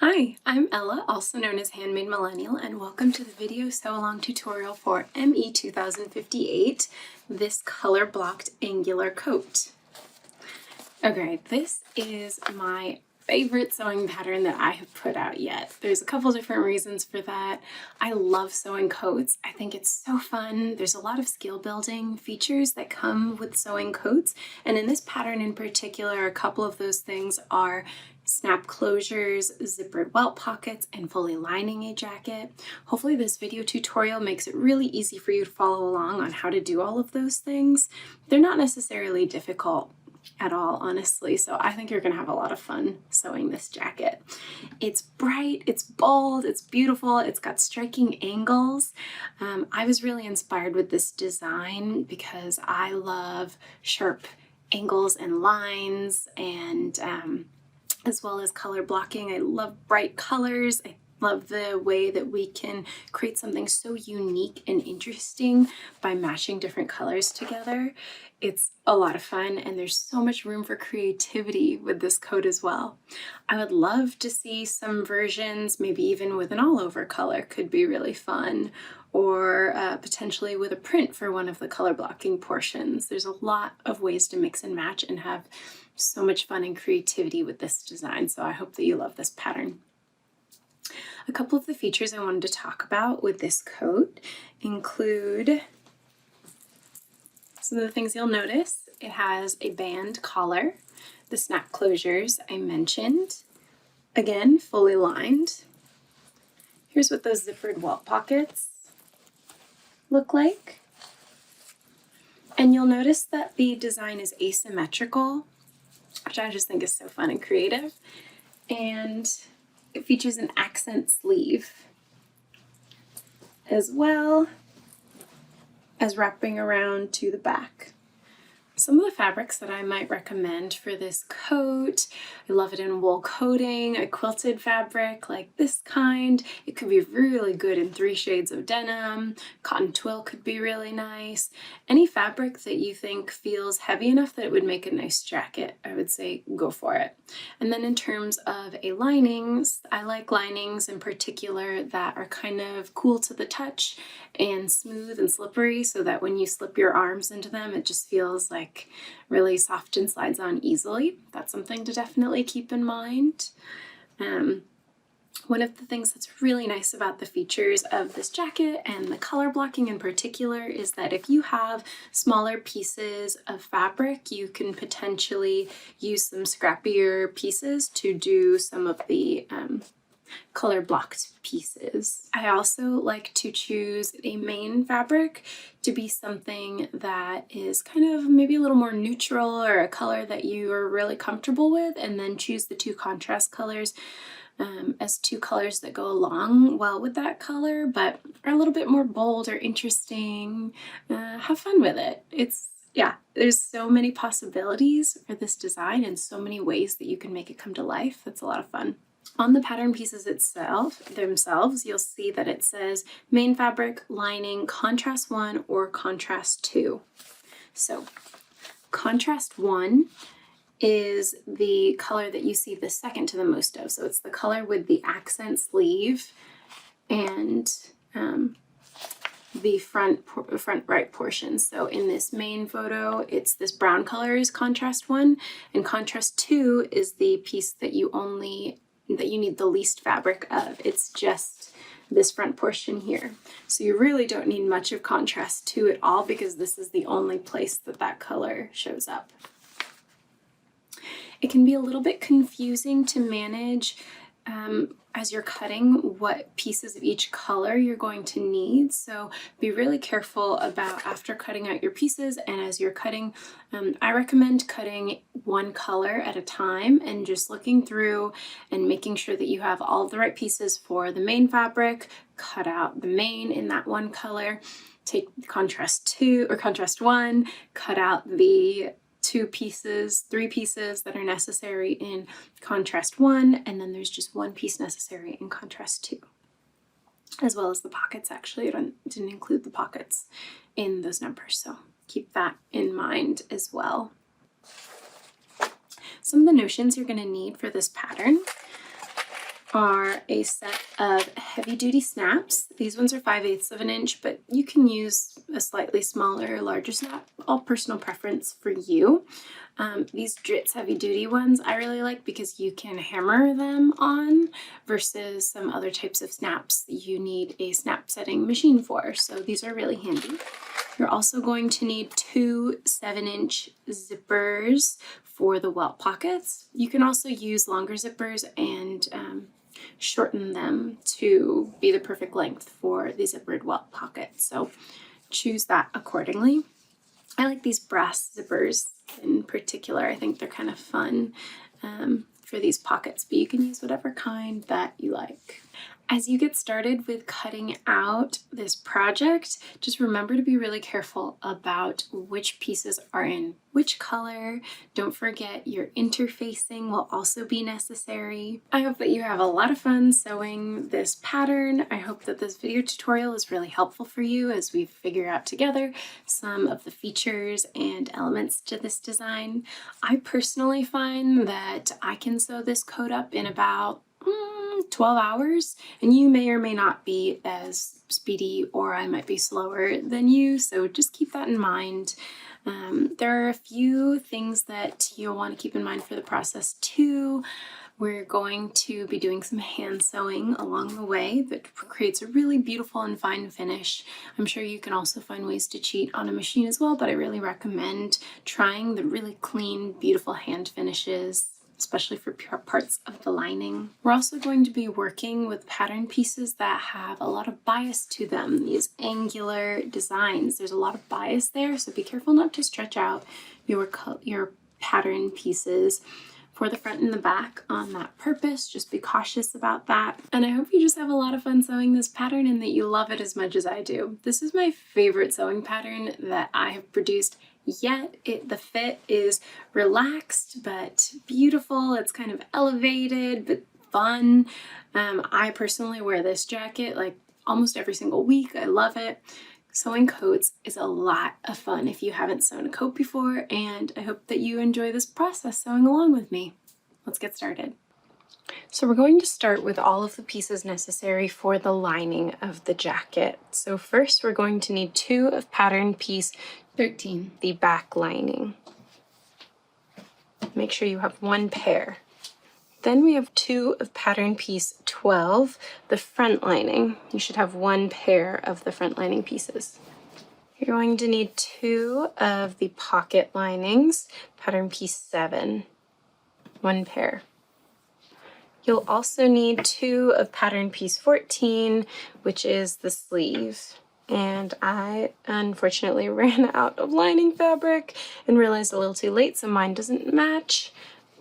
Hi, I'm Ella, also known as Handmade Millennial, and welcome to the video sew-along tutorial for ME 2058, this color-blocked angular coat. Okay, this is my favorite sewing pattern that I have put out yet. There's a couple different reasons for that. I love sewing coats. I think it's so fun. There's a lot of skill building features that come with sewing coats, and in this pattern in particular, a couple of those things are snap closures, zippered welt pockets, and fully lining a jacket. Hopefully this video tutorial makes it really easy for you to follow along on how to do all of those things. They're not necessarily difficult at all, honestly, so I think you're gonna have a lot of fun sewing this jacket. It's bright, it's bold, it's beautiful, it's got striking angles. I was really inspired with this design because I love sharp angles and lines, and as well as color blocking. I love bright colors. I love the way that we can create something so unique and interesting by mashing different colors together. It's a lot of fun, and there's so much room for creativity with this coat as well. I would love to see some versions, maybe even with an all-over color could be really fun, or potentially with a print for one of the color blocking portions. There's a lot of ways to mix and match and have so much fun and creativity with this design, so I hope that you love this pattern. A couple of the features I wanted to talk about with this coat include some of the things you'll notice. It has a band collar, the snap closures I mentioned, again, fully lined. Here's what those zippered welt pockets look like. And you'll notice that the design is asymmetrical, which I just think is so fun and creative. And it features an accent sleeve, as well as wrapping around to the back. Some of the fabrics that I might recommend for this coat, I love it in wool coating, a quilted fabric like this kind. It could be really good in 3 shades of denim. Cotton twill could be really nice. Any fabric that you think feels heavy enough that it would make a nice jacket, I would say go for it. And then in terms of linings, I like linings in particular that are kind of cool to the touch and smooth and slippery, so that when you slip your arms into them, it just feels like really soft and slides on easily. That's something to definitely keep in mind. One of the things that's really nice about the features of this jacket and the color blocking in particular is that if you have smaller pieces of fabric, you can potentially use some scrappier pieces to do some of the color blocked pieces. I also like to choose a main fabric to be something that is kind of maybe a little more neutral, or a color that you are really comfortable with, and then choose the 2 contrast colors as 2 colors that go along well with that color, but are a little bit more bold or interesting. Have fun with it. There's so many possibilities for this design and so many ways that you can make it come to life. That's a lot of fun. On the pattern pieces themselves, you'll see that it says main fabric, lining, contrast 1 or contrast 2. So contrast 1 is the color that you see the second to the most of. So it's the color with the accent sleeve and the front right portion. So in this main photo, it's this brown color is contrast 1, and contrast 2 is the piece that you need the least fabric of. It's just this front portion here. So you really don't need much of contrast 2 at all, because this is the only place that that color shows up. It can be a little bit confusing to manage as you're cutting what pieces of each color you're going to need. So be really careful about, after cutting out your pieces and as you're cutting, I recommend cutting 1 color at a time and just looking through and making sure that you have all of the right pieces for the main fabric. Cut out the main in that 1 color, take contrast 2 or contrast 1, cut out the 3 pieces that are necessary in contrast 1, and then there's just 1 piece necessary in contrast 2, as well as the pockets. Actually, I didn't include the pockets in those numbers, so keep that in mind as well. Some of the notions you're going to need for this pattern are a set of heavy-duty snaps. These ones are 5/8 of an inch, but you can use a slightly smaller or larger snap, all personal preference for you. These Dritz heavy-duty ones I really like because you can hammer them on versus some other types of snaps that you need a snap setting machine for. So these are really handy. You're also going to need 2 7-inch zippers for the welt pockets. You can also use longer zippers and shorten them to be the perfect length for the zippered welt pocket. So choose that accordingly. I like these brass zippers in particular. I think they're kind of fun for these pockets, but you can use whatever kind that you like. As you get started with cutting out this project, just remember to be really careful about which pieces are in which color. Don't forget your interfacing will also be necessary. I hope that you have a lot of fun sewing this pattern. I hope that this video tutorial is really helpful for you as we figure out together some of the features and elements to this design. I personally find that I can sew this coat up in about 12 hours, and you may or may not be as speedy, or I might be slower than you, so just keep that in mind. There are a few things that you'll want to keep in mind for the process too. We're going to be doing some hand sewing along the way that creates a really beautiful and fine finish. I'm sure you can also find ways to cheat on a machine as well, but I really recommend trying the really clean, beautiful hand finishes, especially for parts of the lining. We're also going to be working with pattern pieces that have a lot of bias to them, these angular designs. There's a lot of bias there, so be careful not to stretch out your pattern pieces for the front and the back on that purpose. Just be cautious about that. And I hope you just have a lot of fun sewing this pattern and that you love it as much as I do. This is my favorite sewing pattern that I have produced yet. The fit is relaxed but beautiful. It's kind of elevated but fun. I personally wear this jacket like almost every single week. I love it. Sewing coats is a lot of fun if you haven't sewn a coat before, and I hope that you enjoy this process sewing along with me. Let's get started. So we're going to start with all of the pieces necessary for the lining of the jacket. So first we're going to need 2 of pattern piece 13, the back lining. Make sure you have 1 pair. Then we have 2 of pattern piece 12, the front lining. You should have 1 pair of the front lining pieces. You're going to need 2 of the pocket linings, pattern piece 7, 1 pair. You'll also need 2 of pattern piece 14, which is the sleeve. And I unfortunately ran out of lining fabric and realized a little too late, so mine doesn't match,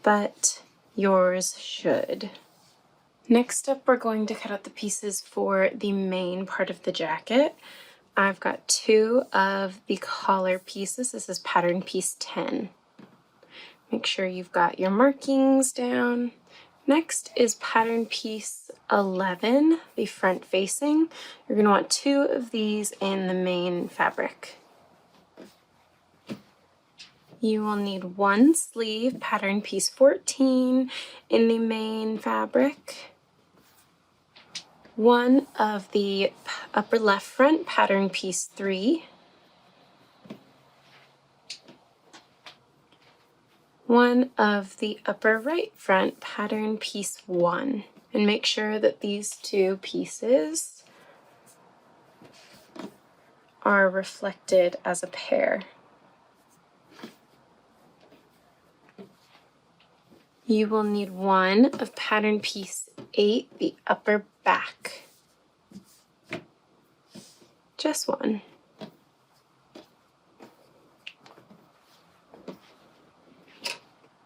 but yours should. Next up, we're going to cut out the pieces for the main part of the jacket. I've got 2 of the collar pieces. This is pattern piece 10. Make sure you've got your markings down. Next is pattern piece 11, the front facing. You're going to want 2 of these in the main fabric. You will need 1 sleeve, pattern piece 14, in the main fabric. 1 of the upper left front, pattern piece 3. 1 of the upper right front, pattern piece 1. And make sure that these 2 pieces are reflected as a pair. You will need 1 of pattern piece 8, the upper back. Just 1.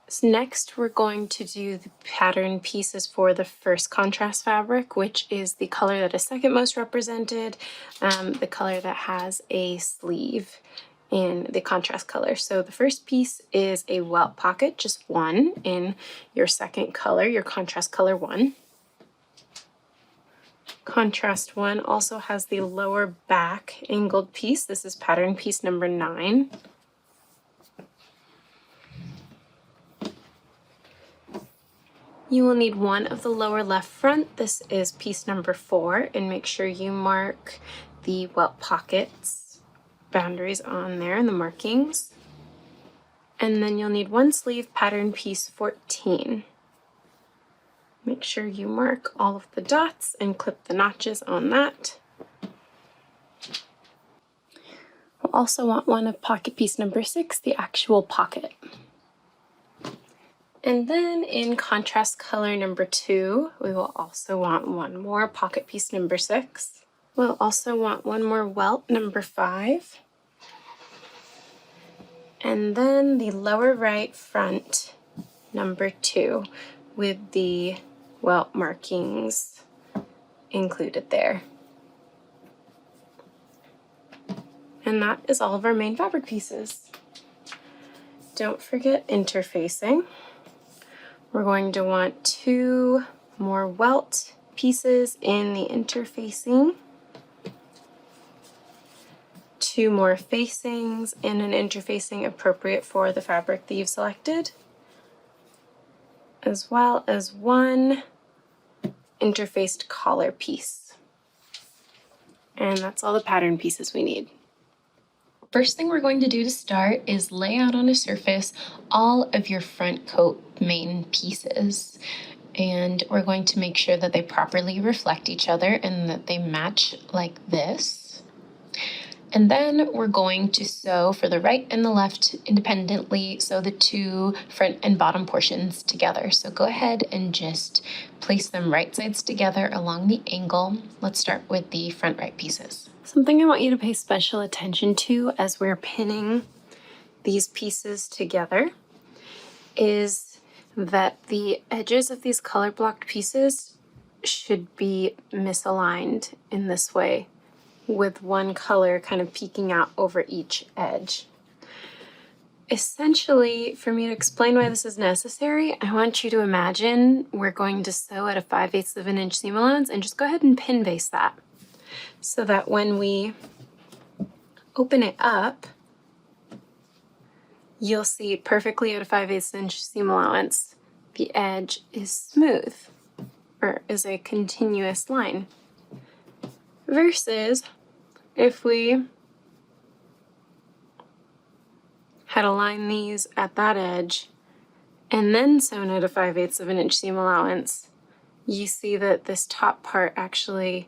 So next, we're going to do the pattern pieces for the first contrast fabric, which is the color that is second most represented, the color that has a sleeve in the contrast color. So the first piece is a welt pocket, just 1 in your second color, your contrast color 1. Contrast 1 also has the lower back angled piece. This is pattern piece number 9. You will need one of the lower left front. This is piece number 4, and make sure you mark the welt pockets boundaries on there and the markings. And then you'll need one sleeve, pattern piece 14. Make sure you mark all of the dots and clip the notches on that. We'll also want one of pocket piece number 6, the actual pocket. And then in contrast color number 2, we will also want one more pocket piece number 6. We'll also want one more welt number 5. And then the lower right front number 2 with the welt markings included there. And that is all of our main fabric pieces. Don't forget interfacing. We're going to want 2 more welt pieces in the interfacing, 2 more facings in an interfacing appropriate for the fabric that you've selected, as well as 1 interfaced collar piece. And that's all the pattern pieces we need. First thing we're going to do to start is lay out on a surface all of your front coat main pieces. And we're going to make sure that they properly reflect each other and that they match like this. And then we're going to sew for the right and the left independently, sew the 2 front and bottom portions together. So go ahead and just place them right sides together along the angle. Let's start with the front right pieces. Something I want you to pay special attention to as we're pinning these pieces together is that the edges of these color blocked pieces should be misaligned in this way, with one color kind of peeking out over each edge. Essentially, for me to explain why this is necessary, I want you to imagine we're going to sew at a 5/8 of an inch seam allowance, and just go ahead and pin base that, so that when we open it up, you'll see perfectly at a 5/8 inch seam allowance, the edge is smooth, or is a continuous line. Versus if we had aligned these at that edge and then sewn at a 5/8 of an inch seam allowance, you see that this top part actually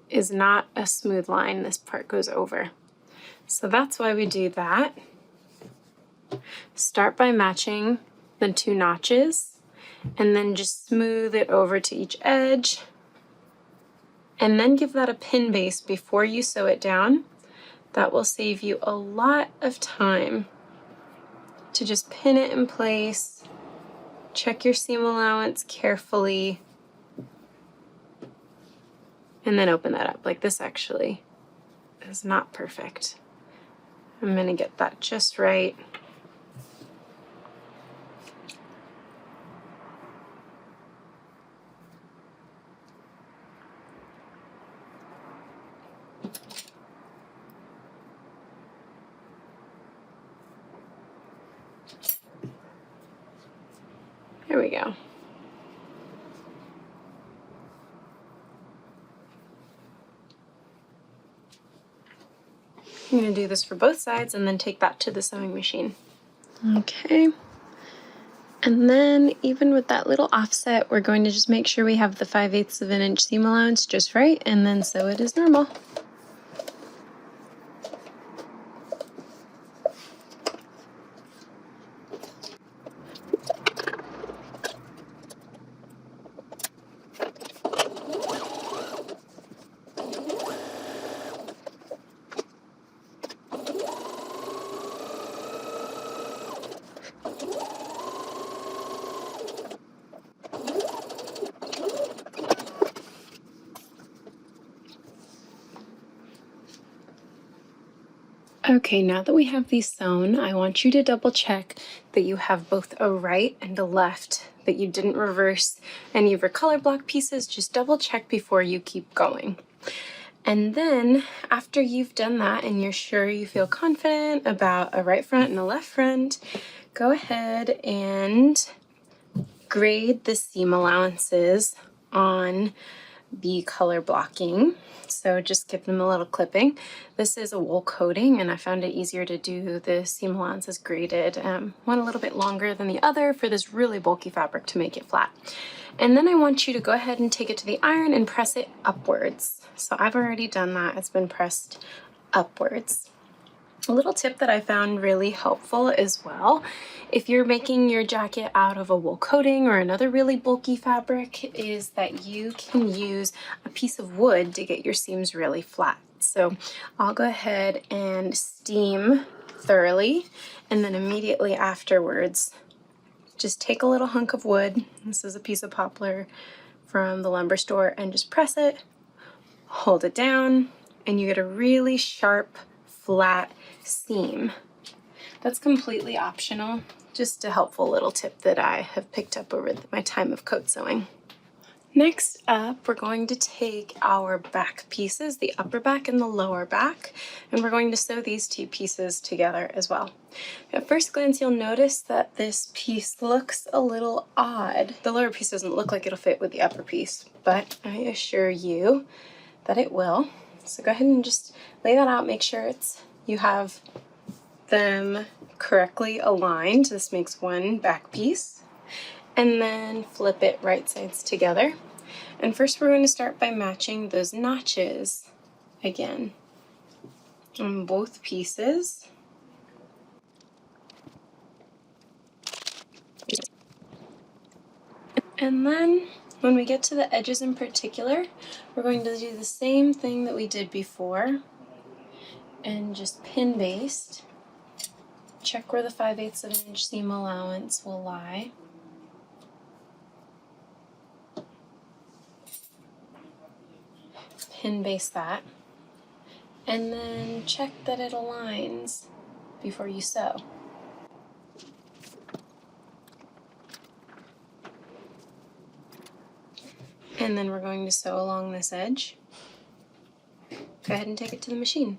is not a smooth line. This part goes over. So that's why we do that. Start by matching the 2 notches and then just smooth it over to each edge. And then give that a pin base before you sew it down. That will save you a lot of time to just pin it in place, check your seam allowance carefully, and then open that up. Like this actually is not perfect. I'm gonna get that just right. There we go. I'm going to do this for both sides and then take that to the sewing machine. Okay. And then even with that little offset, we're going to just make sure we have the 5/8 of an inch seam allowance just right, and then sew it as normal. Okay, now that we have these sewn, I want you to double check that you have both a right and a left, that you didn't reverse any of your color block pieces. Just double check before you keep going. And then after you've done that and you're sure you feel confident about a right front and a left front, go ahead and grade the seam allowances on the color blocking. So just give them a little clipping. This is a wool coating, and I found it easier to do the seam allowances graded. One a little bit longer than the other for this really bulky fabric to make it flat. And then I want you to go ahead and take it to the iron and press it upwards. So I've already done that. It's been pressed upwards. A little tip that I found really helpful as well, if you're making your jacket out of a wool coating or another really bulky fabric, is that you can use a piece of wood to get your seams really flat. So I'll go ahead and steam thoroughly, and then immediately afterwards, just take a little hunk of wood. This is a piece of poplar from the lumber store, and just press it, hold it down, and you get a really sharp, flat seam. That's completely optional, just a helpful little tip that I have picked up over my time of coat sewing. Next up, we're going to take our back pieces, the upper back and the lower back, and we're going to sew these two pieces together as well. At first glance, you'll notice that this piece looks a little odd. The lower piece doesn't look like it'll fit with the upper piece, but I assure you that it will. So go ahead and just lay that out, make sure you have them correctly aligned. This makes one back piece. And then flip it right sides together. And first we're going to start by matching those notches again on both pieces. And then when we get to the edges in particular, we're going to do the same thing that we did before and just pin baste. Check where the 5/8 of an inch seam allowance will lie. Pin baste that. And then check that it aligns before you sew. And then we're going to sew along this edge. Go ahead and take it to the machine.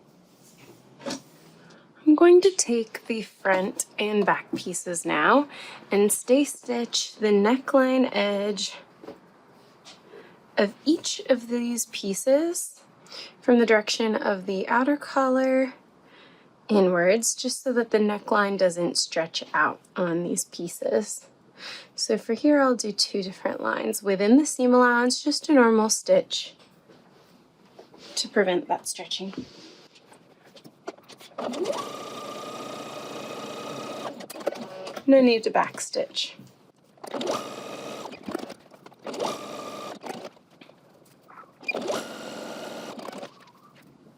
I'm going to take the front and back pieces now and stay stitch the neckline edge of each of these pieces from the direction of the outer collar inwards, just so that the neckline doesn't stretch out on these pieces. So for here, I'll do two different lines. Within the seam allowance, just a normal stitch to prevent that stretching. No need to backstitch.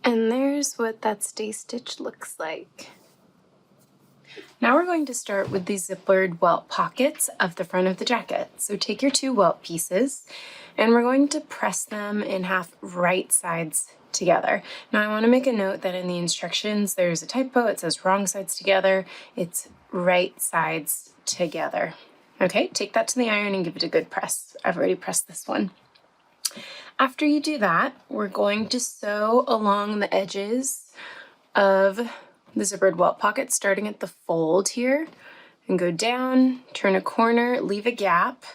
And there's what that stay stitch looks like. Now we're going to start with the zippered welt pockets of the front of the jacket. So take your two welt pieces and we're going to press them in half right sides together. Now I want to make a note that in the instructions there's a typo. It says wrong sides together. It's right sides together. Okay, take that to the iron and give it a good press. I've already pressed this one. After you do that, we're going to sew along the edges of the zippered welt pocket, starting at the fold here, and go down, turn a corner, leave a gap,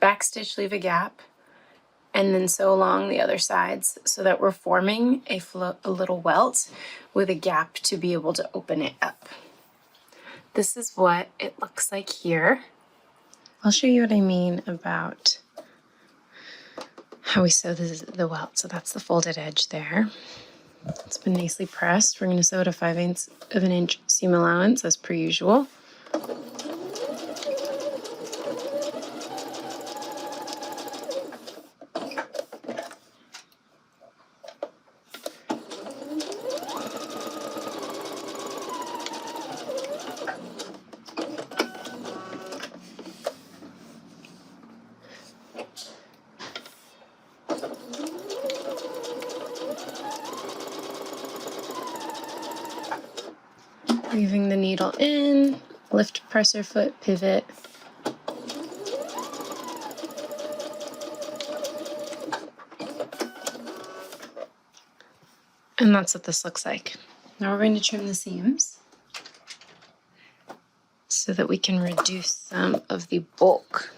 backstitch, leave a gap, and then sew along the other sides so that we're forming a little welt with a gap to be able to open it up. This is what it looks like here. I'll show you what I mean about how we sew the welt. So that's the folded edge there. It's been nicely pressed. We're going to sew at a 5/8 of an inch seam allowance as per usual. Weaving the needle in, lift presser foot, pivot. And that's what this looks like. Now we're going to trim the seams so that we can reduce some of the bulk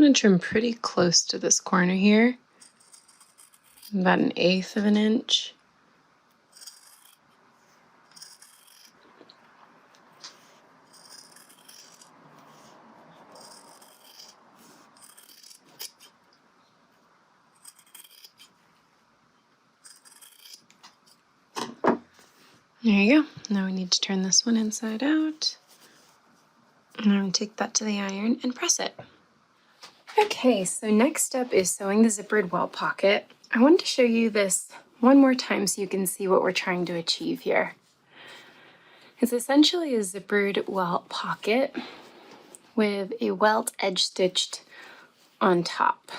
I'm going to trim pretty close to this corner here, about 1/8 of an inch. There you go. Now we need to turn this one inside out. And I'm going to take that to the iron and press it. Okay, so next step is sewing the zippered welt pocket. I wanted to show you this one more time so you can see what we're trying to achieve here. It's essentially a zippered welt pocket with a welt edge stitched on top.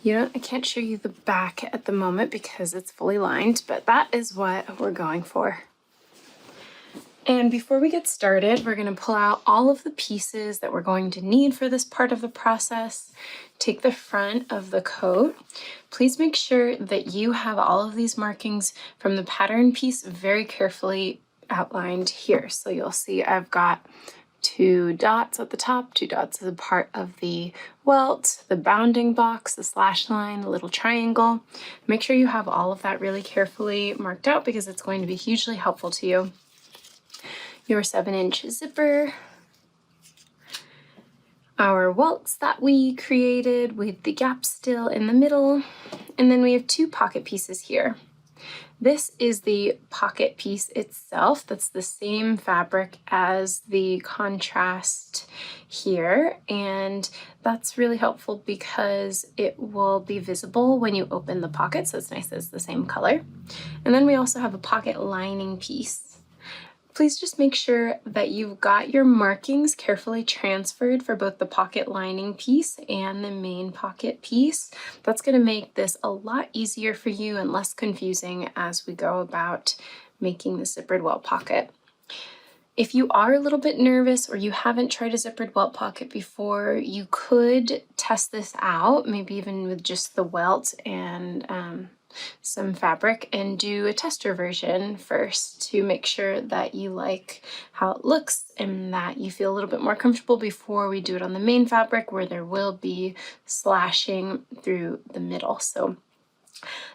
I can't show you the back at the moment because it's fully lined, but that is what we're going for. And before we get started, we're going to pull out all of the pieces that we're going to need for this part of the process. Take the front of the coat. Please make sure that you have all of these markings from the pattern piece very carefully outlined here. So you'll see I've got 2 dots at the top, 2 dots as a part of the welt, the bounding box, the slash line, the little triangle. Make sure you have all of that really carefully marked out because it's going to be hugely helpful to you. Your 7-inch zipper, our welts that we created with the gap still in the middle, and then we have 2 pocket pieces here. This is the pocket piece itself. That's the same fabric as the contrast here, and that's really helpful because it will be visible when you open the pocket, so it's nice that it's the same color. And then we also have a pocket lining piece. Please just make sure that you've got your markings carefully transferred for both the pocket lining piece and the main pocket piece. That's going to make this a lot easier for you and less confusing as we go about making the zippered welt pocket. If you are a little bit nervous or you haven't tried a zippered welt pocket before, you could test this out, maybe even with just the welt and some fabric, and do a tester version first to make sure that you like how it looks and that you feel a little bit more comfortable before we do it on the main fabric where there will be slashing through the middle. So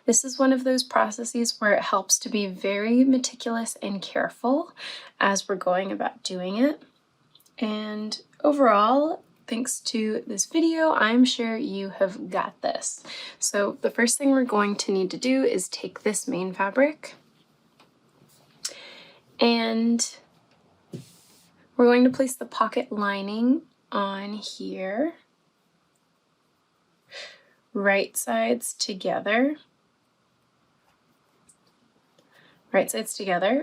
this is one of those processes where it helps to be very meticulous and careful as we're going about doing it. And overall, thanks to this video, I'm sure you have got this. So the first thing we're going to need to do is take this main fabric and we're going to place the pocket lining on here, right sides together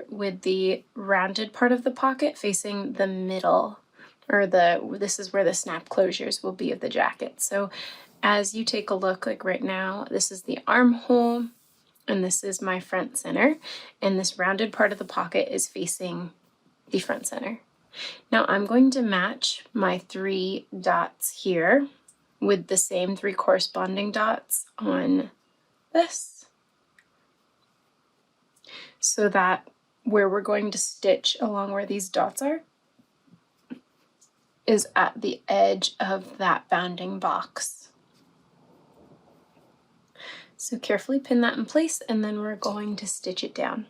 with the rounded part of the pocket facing the middle, or this is where the snap closures will be of the jacket. So as you take a look, like right now, this is the armhole and this is my front center, and this rounded part of the pocket is facing the front center. Now I'm going to match my 3 dots here with the same 3 corresponding dots on this, so that where we're going to stitch along where these dots are is at the edge of that bounding box. So carefully pin that in place and then we're going to stitch it down.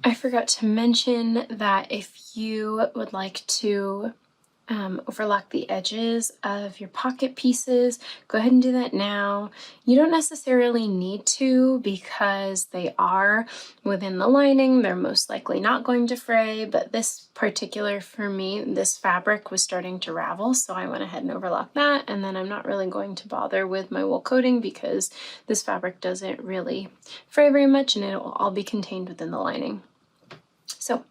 I forgot to mention that if you would like to overlock the edges of your pocket pieces, go ahead and do that now. You don't necessarily need to because they are within the lining. They're most likely not going to fray, but this particular, for me, this fabric was starting to ravel, so I went ahead and overlocked that, and then I'm not really going to bother with my wool coating because this fabric doesn't really fray very much and it will all be contained within the lining. So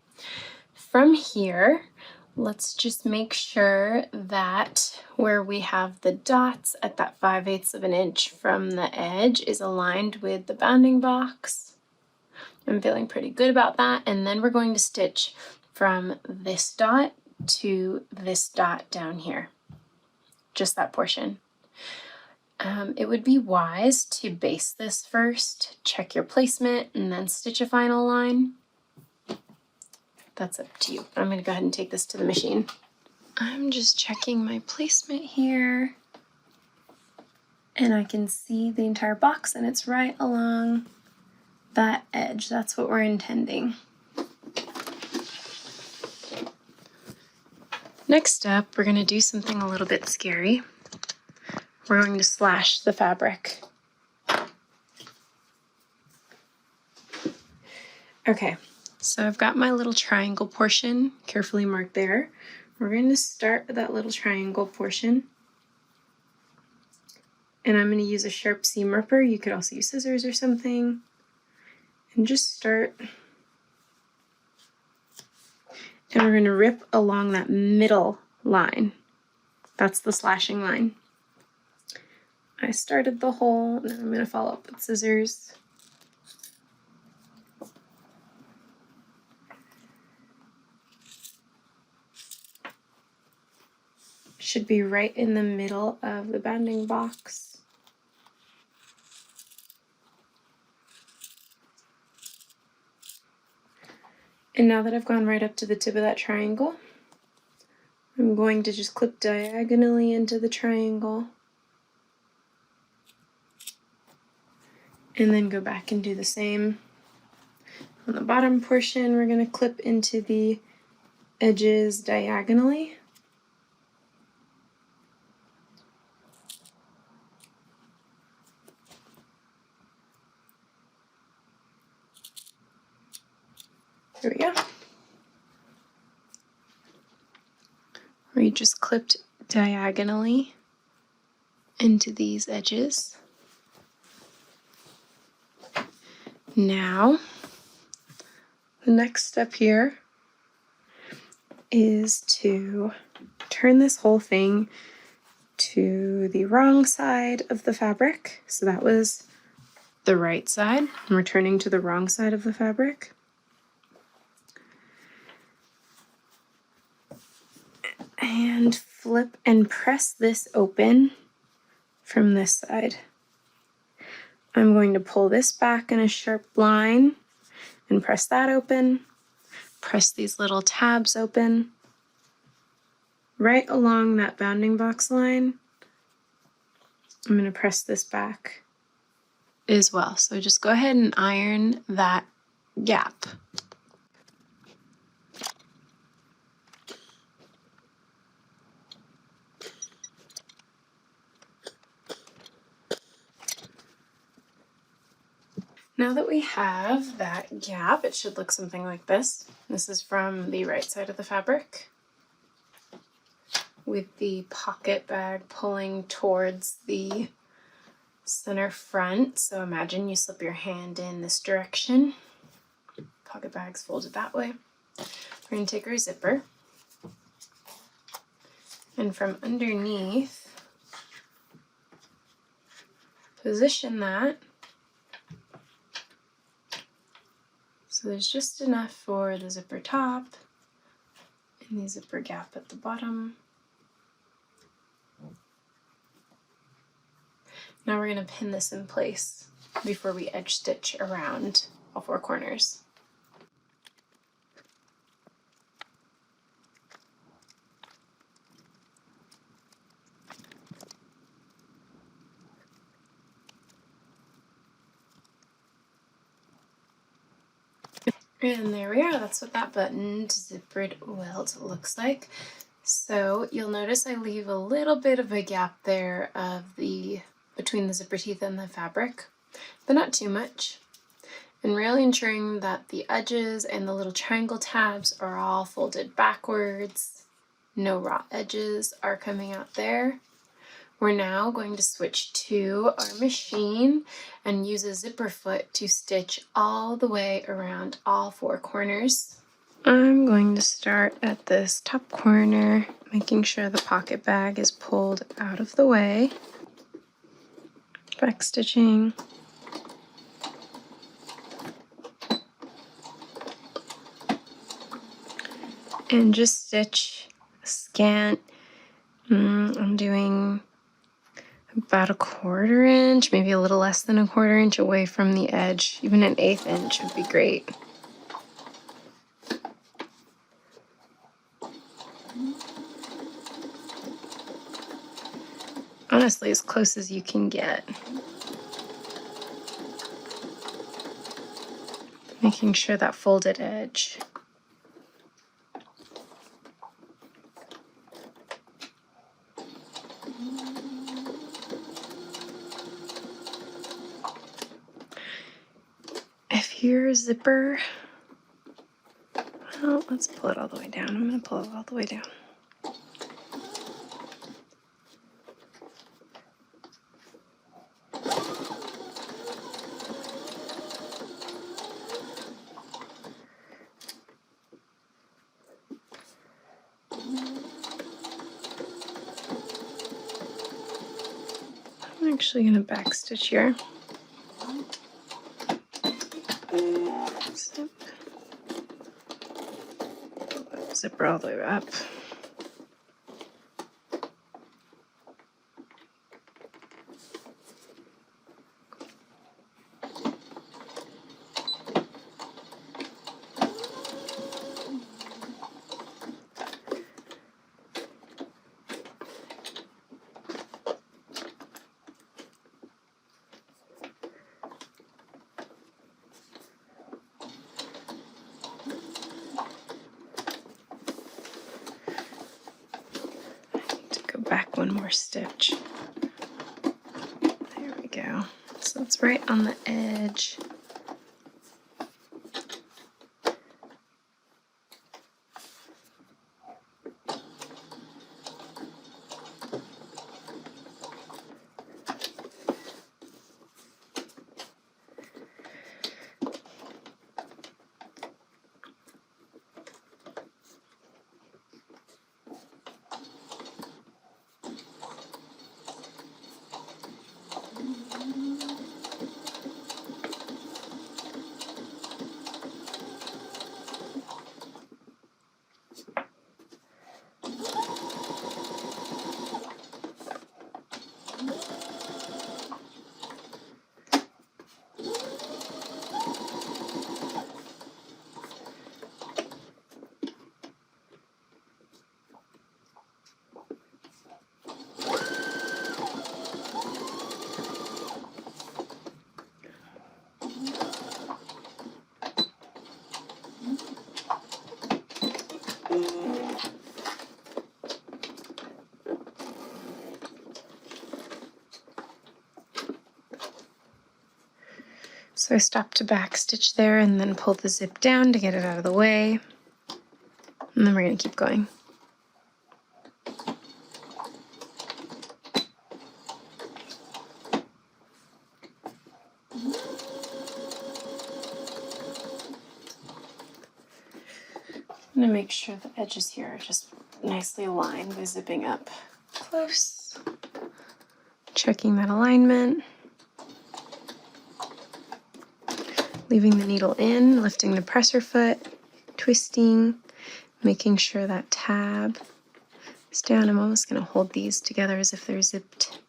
from here, let's just make sure that where we have the dots at that 5/8 of an inch from the edge is aligned with the bounding box. I'm feeling pretty good about that. And then we're going to stitch from this dot to this dot down here, just that portion. It would be wise to base this first, check your placement, and then stitch a final line. that's up to you. I'm going to go ahead and take this to the machine. I'm just checking my placement here. And I can see the entire box, and it's right along that edge. That's what we're intending. Next up, we're going to do something a little bit scary. We're going to slash the fabric. Okay, so I've got my little triangle portion carefully marked there. We're going to start at that little triangle portion. And I'm going to use a sharp seam ripper. You could also use scissors or something. And just start. And we're going to rip along that middle line. That's the slashing line. I started the hole, and I'm going to follow up with scissors. Should be right in the middle of the bounding box. And now that I've gone right up to the tip of that triangle, I'm going to just clip diagonally into the triangle and then go back and do the same. On the bottom portion, we're going to clip into the edges diagonally. There we go. We just clipped diagonally into these edges. Now, the next step here is to turn this whole thing to the wrong side of the fabric. So that was the right side. And we're turning to the wrong side of the fabric. And flip and press this open from this side. I'm going to pull this back in a sharp line and press that open. Press these little tabs open right along that bounding box line. I'm going to press this back as well. So just go ahead and iron that gap. Now that we have that gap, it should look something like this. This is from the right side of the fabric, with the pocket bag pulling towards the center front. So imagine you slip your hand in this direction. Pocket bag's folded that way. We're going to take our zipper, and from underneath, position that so there's just enough for the zipper top and the zipper gap at the bottom. Now we're going to pin this in place before we edge stitch around all four corners. And there we are. That's what that buttoned zippered welt looks like. So you'll notice I leave a little bit of a gap there between the zipper teeth and the fabric, but not too much. And really ensuring that the edges and the little triangle tabs are all folded backwards. No raw edges are coming out there. We're now going to switch to our machine and use a zipper foot to stitch all the way around all four corners. I'm going to start at this top corner, making sure the pocket bag is pulled out of the way. Back stitching. And just stitch a scant. I'm doing about a 1/4 inch, maybe a little less than a 1/4 inch away from the edge. Even an 1/8 inch would be great. honestly as close as you can get. Making sure that folded edge. If your zipper, well, let's pull it all the way down. I'm going to pull it all the way down. I'm actually going to backstitch here. Zip. Pull that zipper all the way up. Back one more stitch. There we go. So it's right on the edge. So I stopped to backstitch there and then pull the zip down to get it out of the way. And then we're going to keep going. I'm going to make sure the edges here are just nicely aligned by zipping up close. Checking that alignment. Leaving the needle in, lifting the presser foot, twisting, making sure that tab is down. I'm almost going to hold these together as if they're zipped.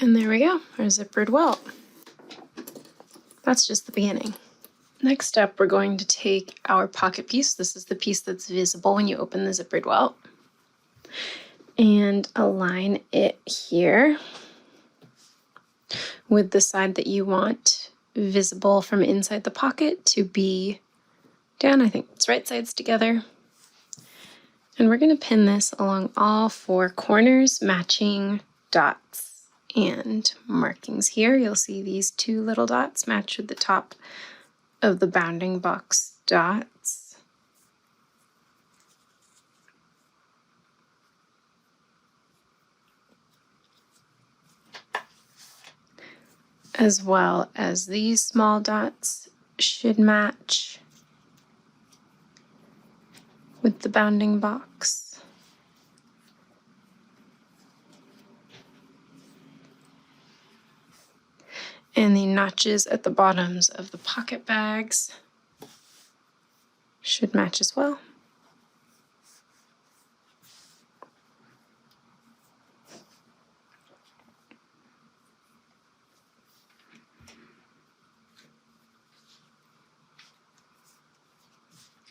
And there we go, our zippered welt. That's just the beginning. Next up, we're going to take our pocket piece. This is the piece that's visible when you open the zippered welt. And align it here with the side that you want visible from inside the pocket to be down. I think it's right sides together. And we're going to pin this along all four corners, matching dots and markings here. You'll see these two little dots match with the top of the bounding box dots. As well as these small dots should match with the bounding box. And the notches at the bottoms of the pocket bags should match as well.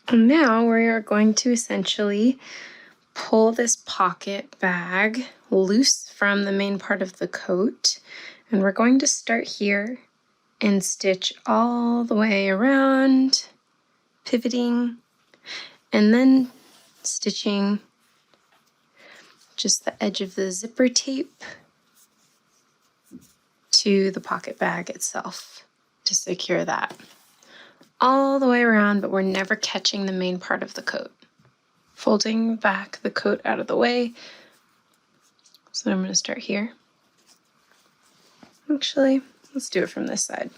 And now we are going to essentially pull this pocket bag loose from the main part of the coat. And we're going to start here and stitch all the way around, pivoting, and then stitching just the edge of the zipper tape to the pocket bag itself to secure that all the way around, but we're never catching the main part of the coat. Folding back the coat out of the way. So I'm going to start here. Actually, let's do it from this side.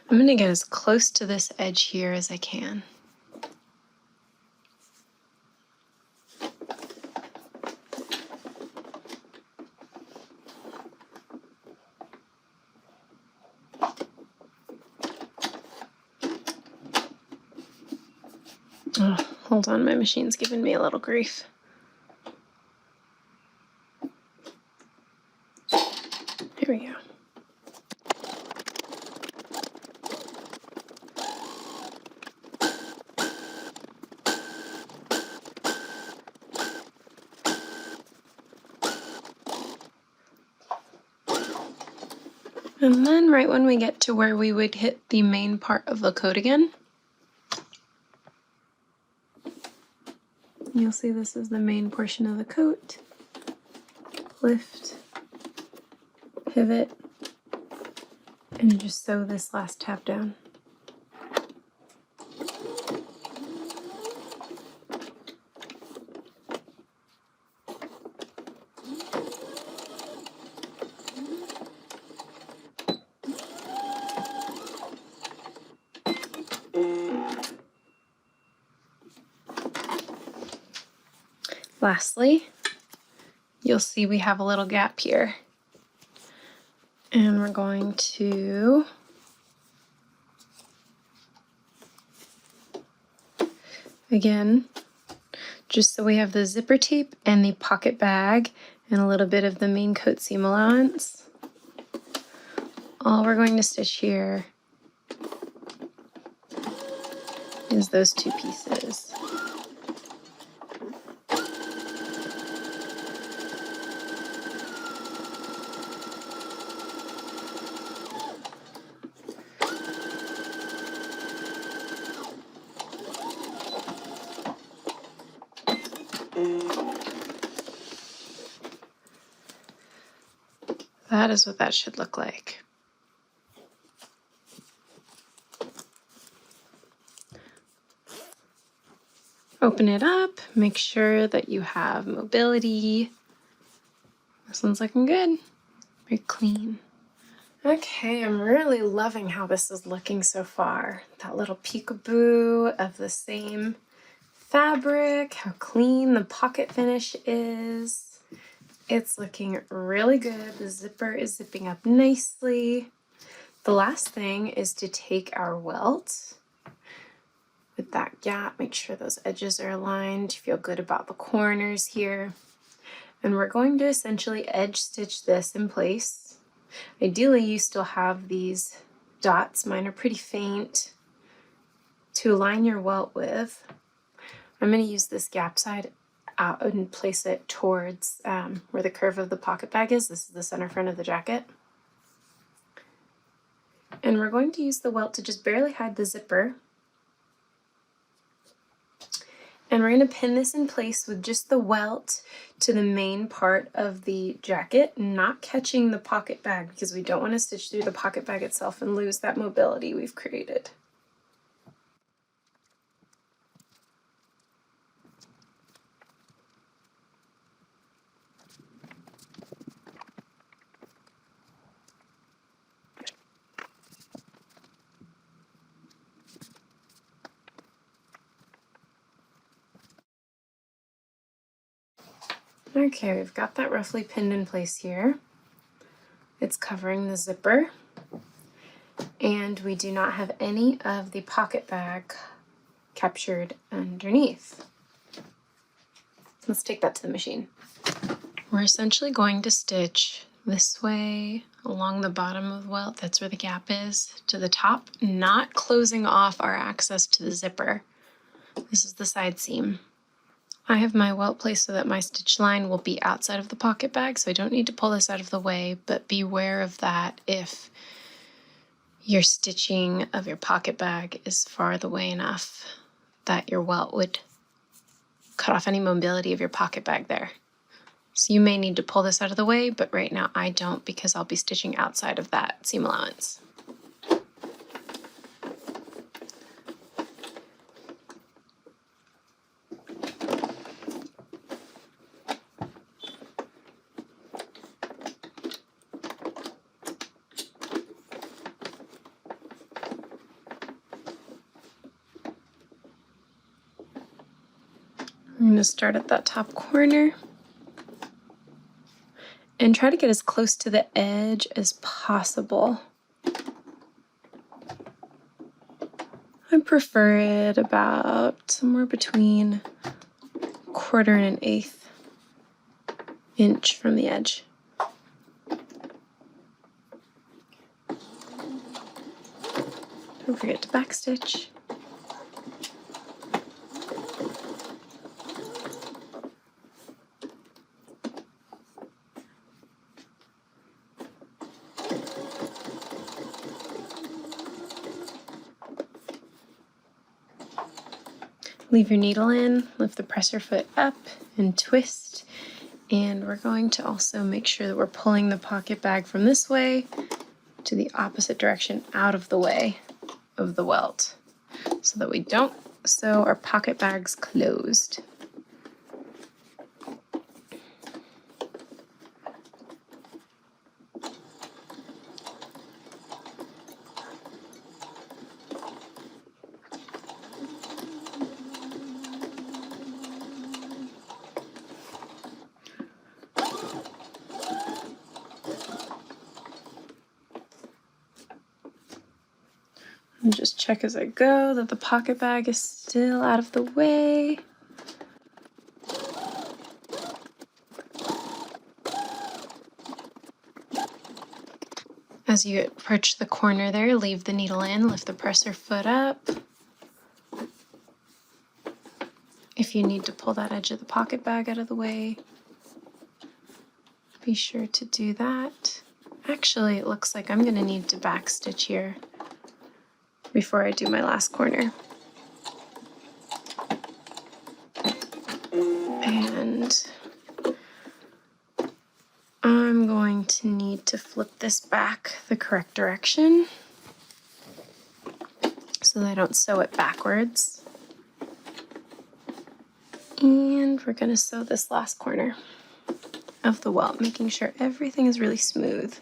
I'm going to get as close to this edge here as I can. Oh, hold on, my machine's giving me a little grief. Here we go. And then right when we get to where we would hit the main part of the coat again, you'll see this is the main portion of the coat. Lift, pivot, and just sew this last tab down. Lastly, you'll see we have a little gap here. And we're going to again, just so we have the zipper tape and the pocket bag and a little bit of the main coat seam allowance. All we're going to stitch here is those two pieces. That is what that should look like. Open it up, make sure that you have mobility. This one's looking good, very clean. Okay, I'm really loving how this is looking so far. That little peekaboo of the same fabric, how clean the pocket finish is. It's looking really good. The zipper is zipping up nicely. The last thing is to take our welt with that gap, make sure those edges are aligned. You feel good about the corners here. And we're going to essentially edge stitch this in place. Ideally, you still have these dots. Mine are pretty faint to align your welt with. I'm going to use this gap side out and place it towards where the curve of the pocket bag is. This is the center front of the jacket. And we're going to use the welt to just barely hide the zipper. And we're going to pin this in place with just the welt to the main part of the jacket, not catching the pocket bag because we don't want to stitch through the pocket bag itself and lose that mobility we've created. Okay, we've got that roughly pinned in place here. It's covering the zipper, and we do not have any of the pocket bag captured underneath. Let's take that to the machine. We're essentially going to stitch this way along the bottom of the welt, that's where the gap is, to the top, not closing off our access to the zipper. This is the side seam. I have my welt placed so that my stitch line will be outside of the pocket bag, so I don't need to pull this out of the way, but beware of that if your stitching of your pocket bag is far away enough that your welt would cut off any mobility of your pocket bag there. So you may need to pull this out of the way, but right now I don't because I'll be stitching outside of that seam allowance. I'm going to start at that top corner and try to get as close to the edge as possible. I prefer it about somewhere between 1/4 and 1/8 inch from the edge. Don't forget to backstitch. Leave your needle in, lift the presser foot up and twist. And we're going to also make sure that we're pulling the pocket bag from this way to the opposite direction out of the way of the welt so that we don't sew our pocket bags closed. And just check as I go that the pocket bag is still out of the way. As you approach the corner there, leave the needle in, lift the presser foot up. If you need to pull that edge of the pocket bag out of the way, be sure to do that. Actually, it looks like I'm going to need to backstitch here before I do my last corner. And I'm going to need to flip this back the correct direction so that I don't sew it backwards. And we're going to sew this last corner of the welt, making sure everything is really smooth.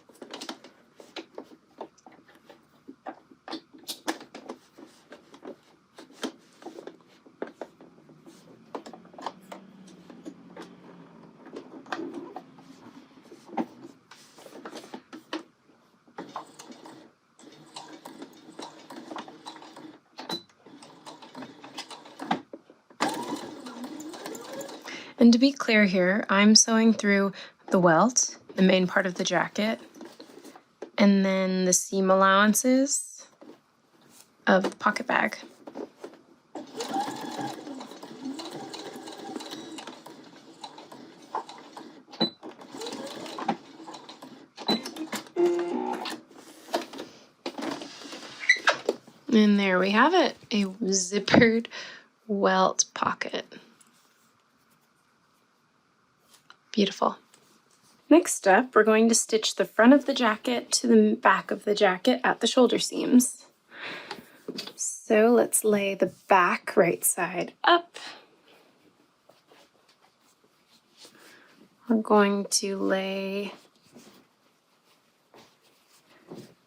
And to be clear here, I'm sewing through the welt, the main part of the jacket, and then the seam allowances of the pocket bag. And there we have it, a zippered welt pocket. Beautiful. Next up, we're going to stitch the front of the jacket to the back of the jacket at the shoulder seams. So let's lay the back right side up. We're going to lay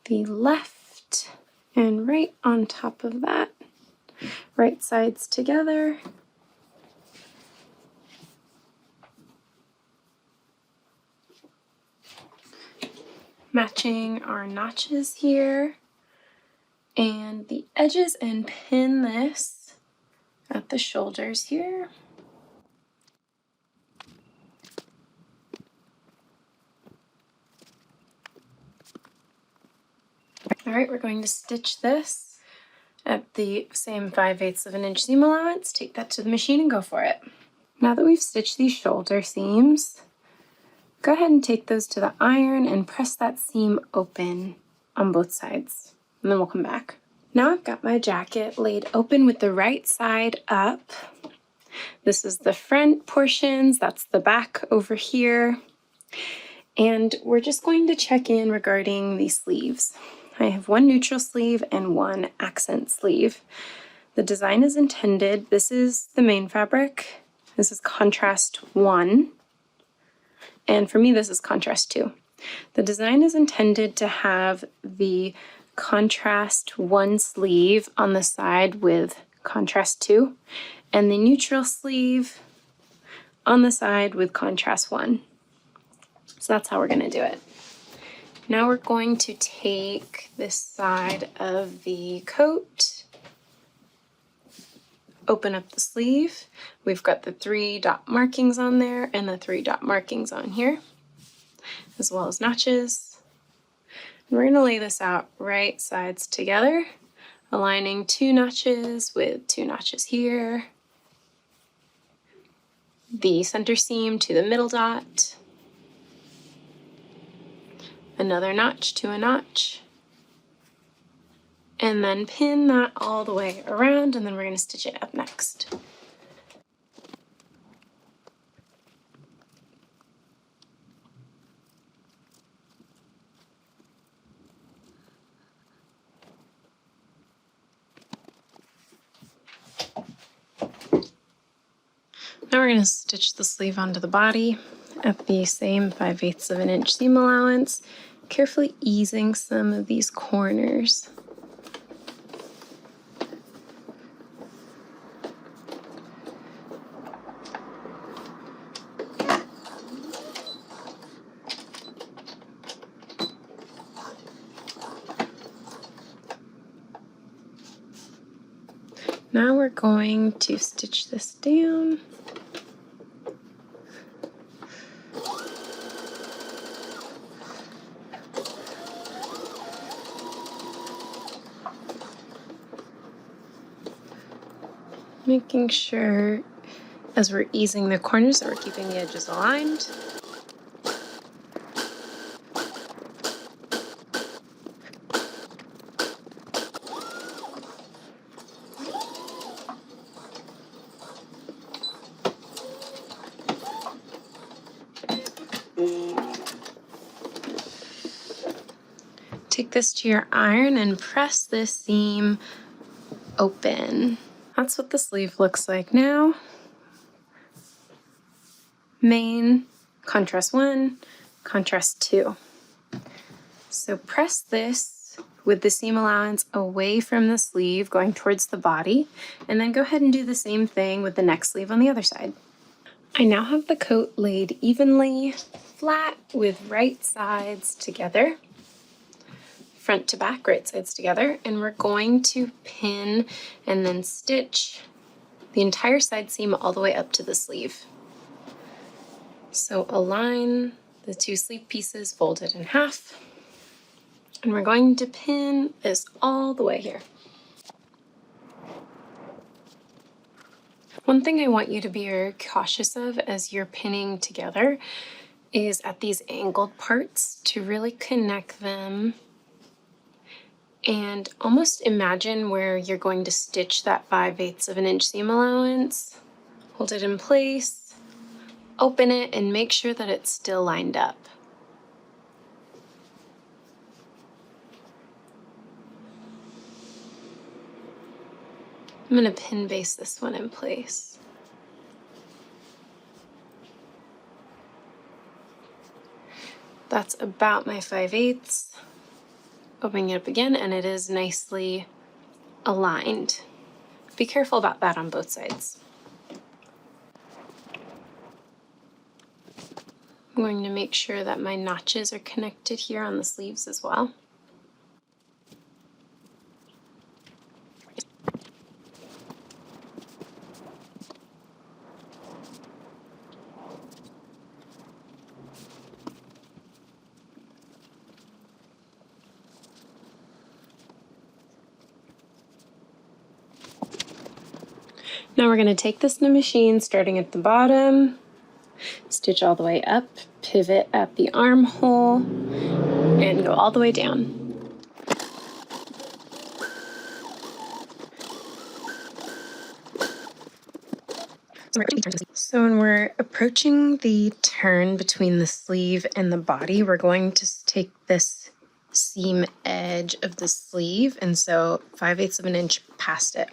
the left and right on top of that, right sides together. matching our notches here and the edges, and pin this at the shoulders here. All right, we're going to stitch this at the same 5/8 of an inch seam allowance. Take that to the machine and go for it. Now that we've stitched these shoulder seams, go ahead and take those to the iron and press that seam open on both sides, and then we'll come back. Now I've got my jacket laid open with the right side up. This is the front portions, that's the back over here. And we're just going to check in regarding these sleeves. I have one neutral sleeve and one accent sleeve. The design is intended, this is the main fabric, this is contrast 1, and for me this is contrast 2. The design is intended to have the contrast 1 sleeve on the side with contrast 2, and the neutral sleeve on the side with contrast 1. So that's how we're going to do it. Now we're going to take this side of the coat, open up the sleeve. We've got the 3 dot markings on there and the 3 dot markings on here, as well as notches. And we're going to lay this out right sides together, aligning 2 notches with 2 notches here, the center seam to the middle dot, another notch to a notch, and then pin that all the way around, and then we're going to stitch it up next. Now we're going to stitch the sleeve onto the body at the same 5/8 of an inch seam allowance, carefully easing some of these corners. Now we're going to stitch this down. Making sure as we're easing the corners that we're keeping the edges aligned. Take this to your iron and press this seam open. That's what the sleeve looks like now. Main, contrast 1, contrast 2. So press this with the seam allowance away from the sleeve, going towards the body, and then go ahead and do the same thing with the next sleeve on the other side. I now have the coat laid evenly flat with right sides together, front to back, right sides together, and we're going to pin and then stitch the entire side seam all the way up to the sleeve. So align the 2 sleeve pieces folded in half, and we're going to pin this all the way here. One thing I want you to be very cautious of as you're pinning together is at these angled parts to really connect them and almost imagine where you're going to stitch that 5/8 of an inch seam allowance. Hold it in place, open it, and make sure that it's still lined up. I'm going to pin base this one in place. That's about my 5/8. Opening it up again, and it is nicely aligned. Be careful about that on both sides. I'm going to make sure that my notches are connected here on the sleeves as well. Now we're going to take this in the machine, starting at the bottom, stitch all the way up, pivot at the armhole, and go all the way down. So when we're approaching the turn between the sleeve and the body, we're going to take this seam edge of the sleeve, and so 5/8 of an inch past it.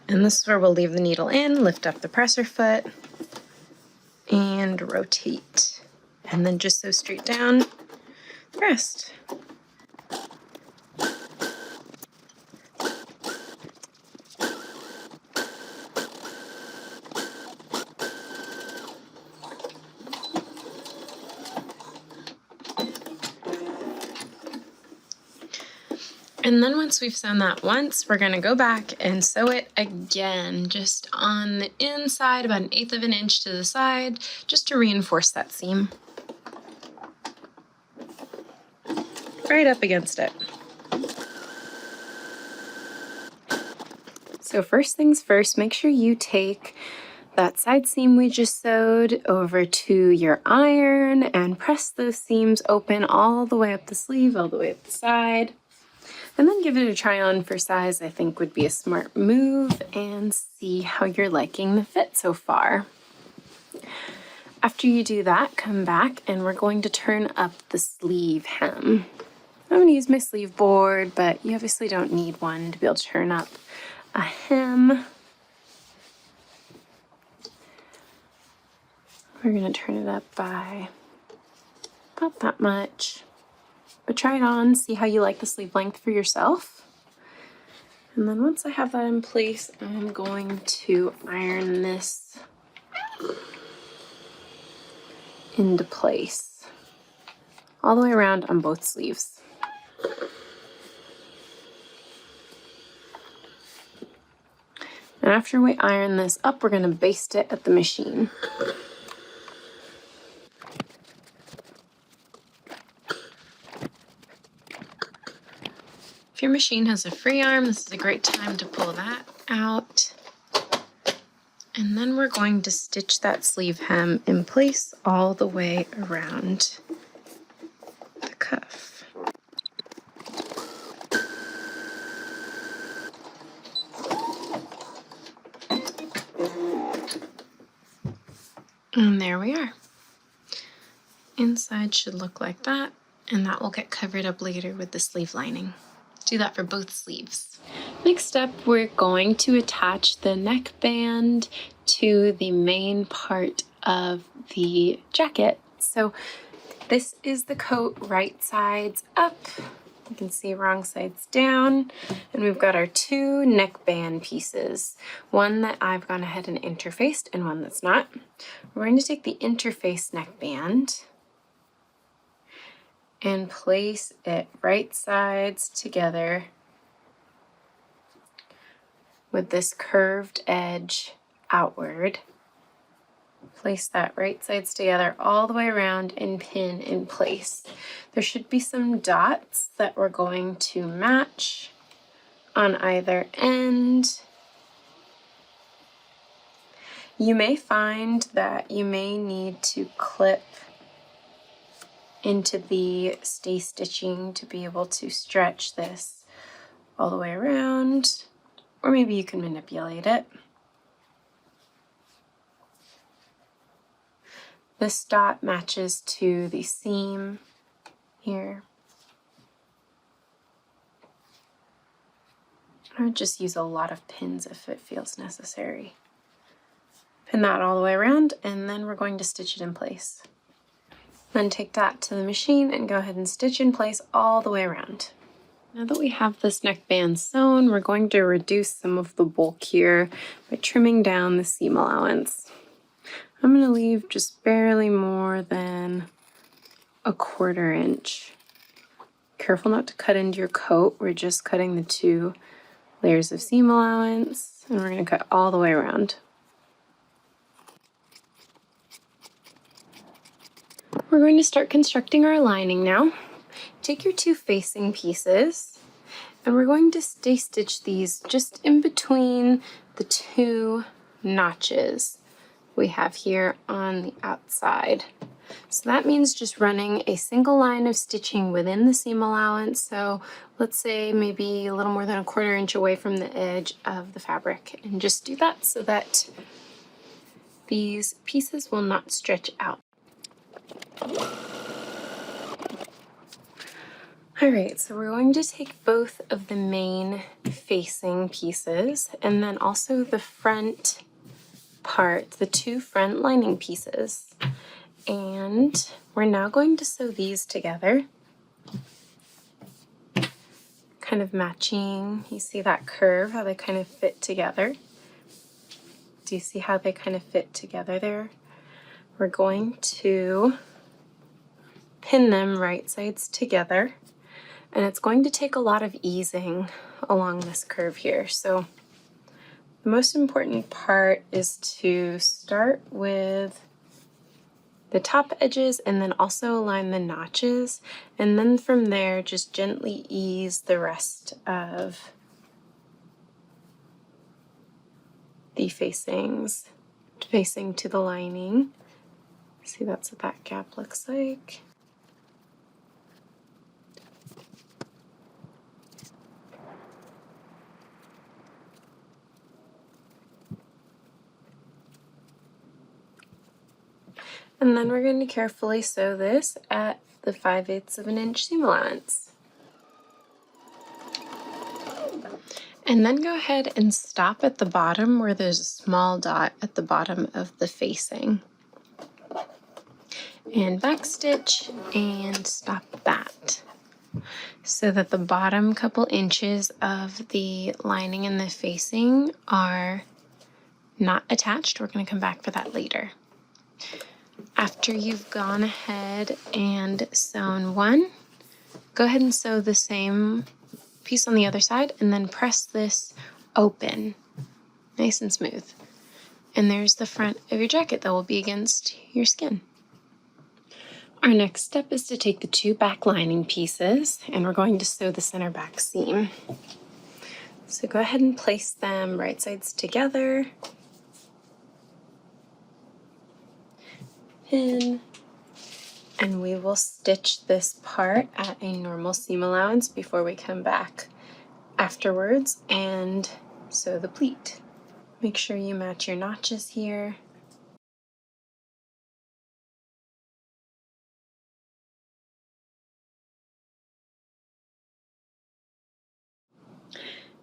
And this is where we'll leave the needle in, lift up the presser foot, and rotate. And then just sew straight down the rest. And then once we've sewn that once, we're going to go back and sew it again, just on the inside, about 1/8 of an inch to the side, just to reinforce that seam. Right up against it. So first things first, make sure you take that side seam we just sewed over to your iron and press those seams open all the way up the sleeve, all the way up the side. And then give it a try on for size, I think would be a smart move, and see how you're liking the fit so far. After you do that, come back and we're going to turn up the sleeve hem. I'm going to use my sleeve board, but you obviously don't need one to be able to turn up a hem. We're going to turn it up by about that much. But try it on, see how you like the sleeve length for yourself. And then once I have that in place, I'm going to iron this into place all the way around on both sleeves. And after we iron this up, we're going to baste it at the machine. If your machine has a free arm, this is a great time to pull that out. And then we're going to stitch that sleeve hem in place all the way around the cuff. And there we are. Inside should look like that, and that will get covered up later with the sleeve lining. Do that for both sleeves. Next up, we're going to attach the neckband to the main part of the jacket. So this is the coat, right sides up. You can see wrong sides down. And we've got our two neckband pieces. One that I've gone ahead and interfaced and one that's not. We're going to take the interface neckband and place it right sides together with this curved edge outward. Place that right sides together all the way around and pin in place. There should be some dots that we're going to match on either end. You may find that you may need to clip into the stay stitching to be able to stretch this all the way around, or maybe you can manipulate it. This dot matches to the seam here. I would just use a lot of pins if it feels necessary. Pin that all the way around, and then we're going to stitch it in place. Then take that to the machine and go ahead and stitch in place all the way around. Now that we have this neckband sewn, we're going to reduce some of the bulk here by trimming down the seam allowance. I'm going to leave just barely more than a 1/4 inch. Careful not to cut into your coat. We're just cutting the 2 layers of seam allowance, and we're going to cut all the way around. We're going to start constructing our lining now. Take your 2 facing pieces, and we're going to stitch these just in between the 2 notches we have here on the outside. So that means just running a single line of stitching within the seam allowance. So let's say maybe a little more than a 1/4 inch away from the edge of the fabric, and just do that so that these pieces will not stretch out. Alright, so we're going to take both of the main facing pieces and then also the front part, the 2 front lining pieces. And we're now going to sew these together, kind of matching. You see that curve, how they kind of fit together? Do you see how they kind of fit together there? We're going to pin them right sides together, and it's going to take a lot of easing along this curve here. So the most important part is to start with the top edges and then also align the notches, and then from there just gently ease the rest of the facing to the lining. See, that's what that gap looks like. And then we're going to carefully sew this at the 5/8 of an inch seam allowance. And then go ahead and stop at the bottom where there's a small dot at the bottom of the facing. And backstitch and stop that, so that the bottom couple inches of the lining and the facing are not attached. We're going to come back for that later. After you've gone ahead and sewn one, go ahead and sew the same piece on the other side and then press this open, nice and smooth. And there's the front of your jacket that will be against your skin. Our next step is to take the 2 back lining pieces and we're going to sew the center back seam. So go ahead and place them right sides together. Pin, and we will stitch this part at a normal seam allowance before we come back afterwards and sew the pleat. Make sure you match your notches here.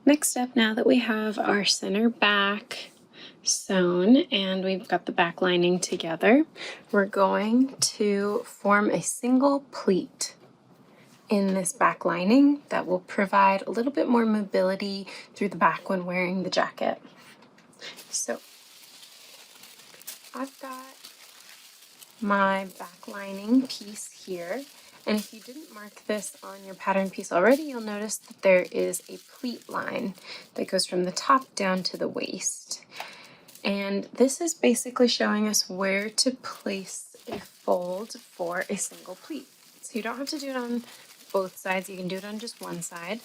Next up, now that we have our center back sewn and we've got the back lining together, we're going to form a single pleat in this back lining that will provide a little bit more mobility through the back when wearing the jacket. So I've got my back lining piece here, and if you didn't mark this on your pattern piece already, you'll notice that there is a pleat line that goes from the top down to the waist. And this is basically showing us where to place a fold for a single pleat. So you don't have to do it on both sides, you can do it on just one side.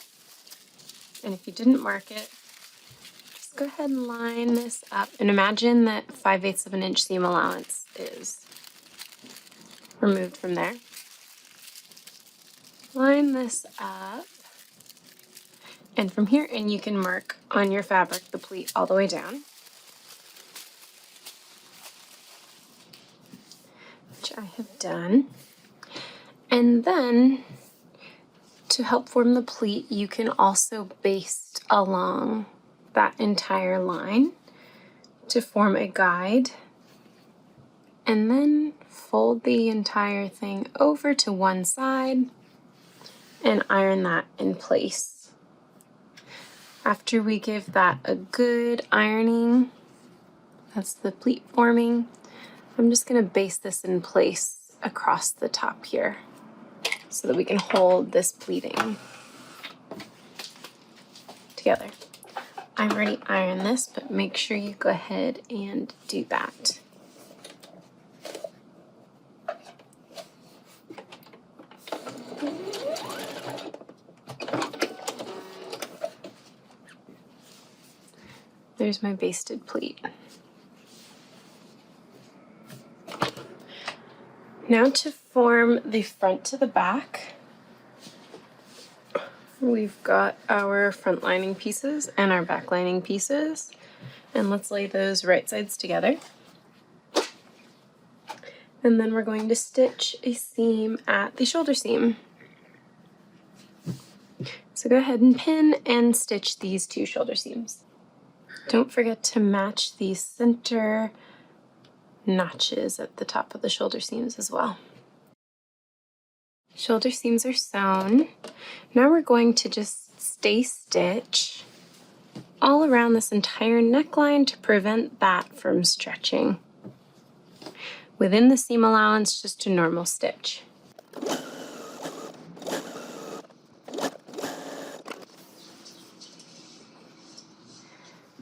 And if you didn't mark it, just go ahead and line this up and imagine that 5/8 of an inch seam allowance is removed from there. Line this up, and from here in you can mark on your fabric the pleat all the way down, which I have done. And then to help form the pleat, you can also baste along that entire line to form a guide, and then fold the entire thing over to one side and iron that in place. After we give that a good ironing, that's the pleat forming, I'm just going to baste this in place across the top here so that we can hold this pleating together. I've already ironed this, but make sure you go ahead and do that. There's my basted pleat. Now to form the front to the back, we've got our front lining pieces and our back lining pieces, and let's lay those right sides together. And then we're going to stitch a seam at the shoulder seam. So go ahead and pin and stitch these two shoulder seams. Don't forget to match the center notches at the top of the shoulder seams as well. Shoulder seams are sewn. Now we're going to just stay stitch all around this entire neckline to prevent that from stretching. Within the seam allowance, just a normal stitch.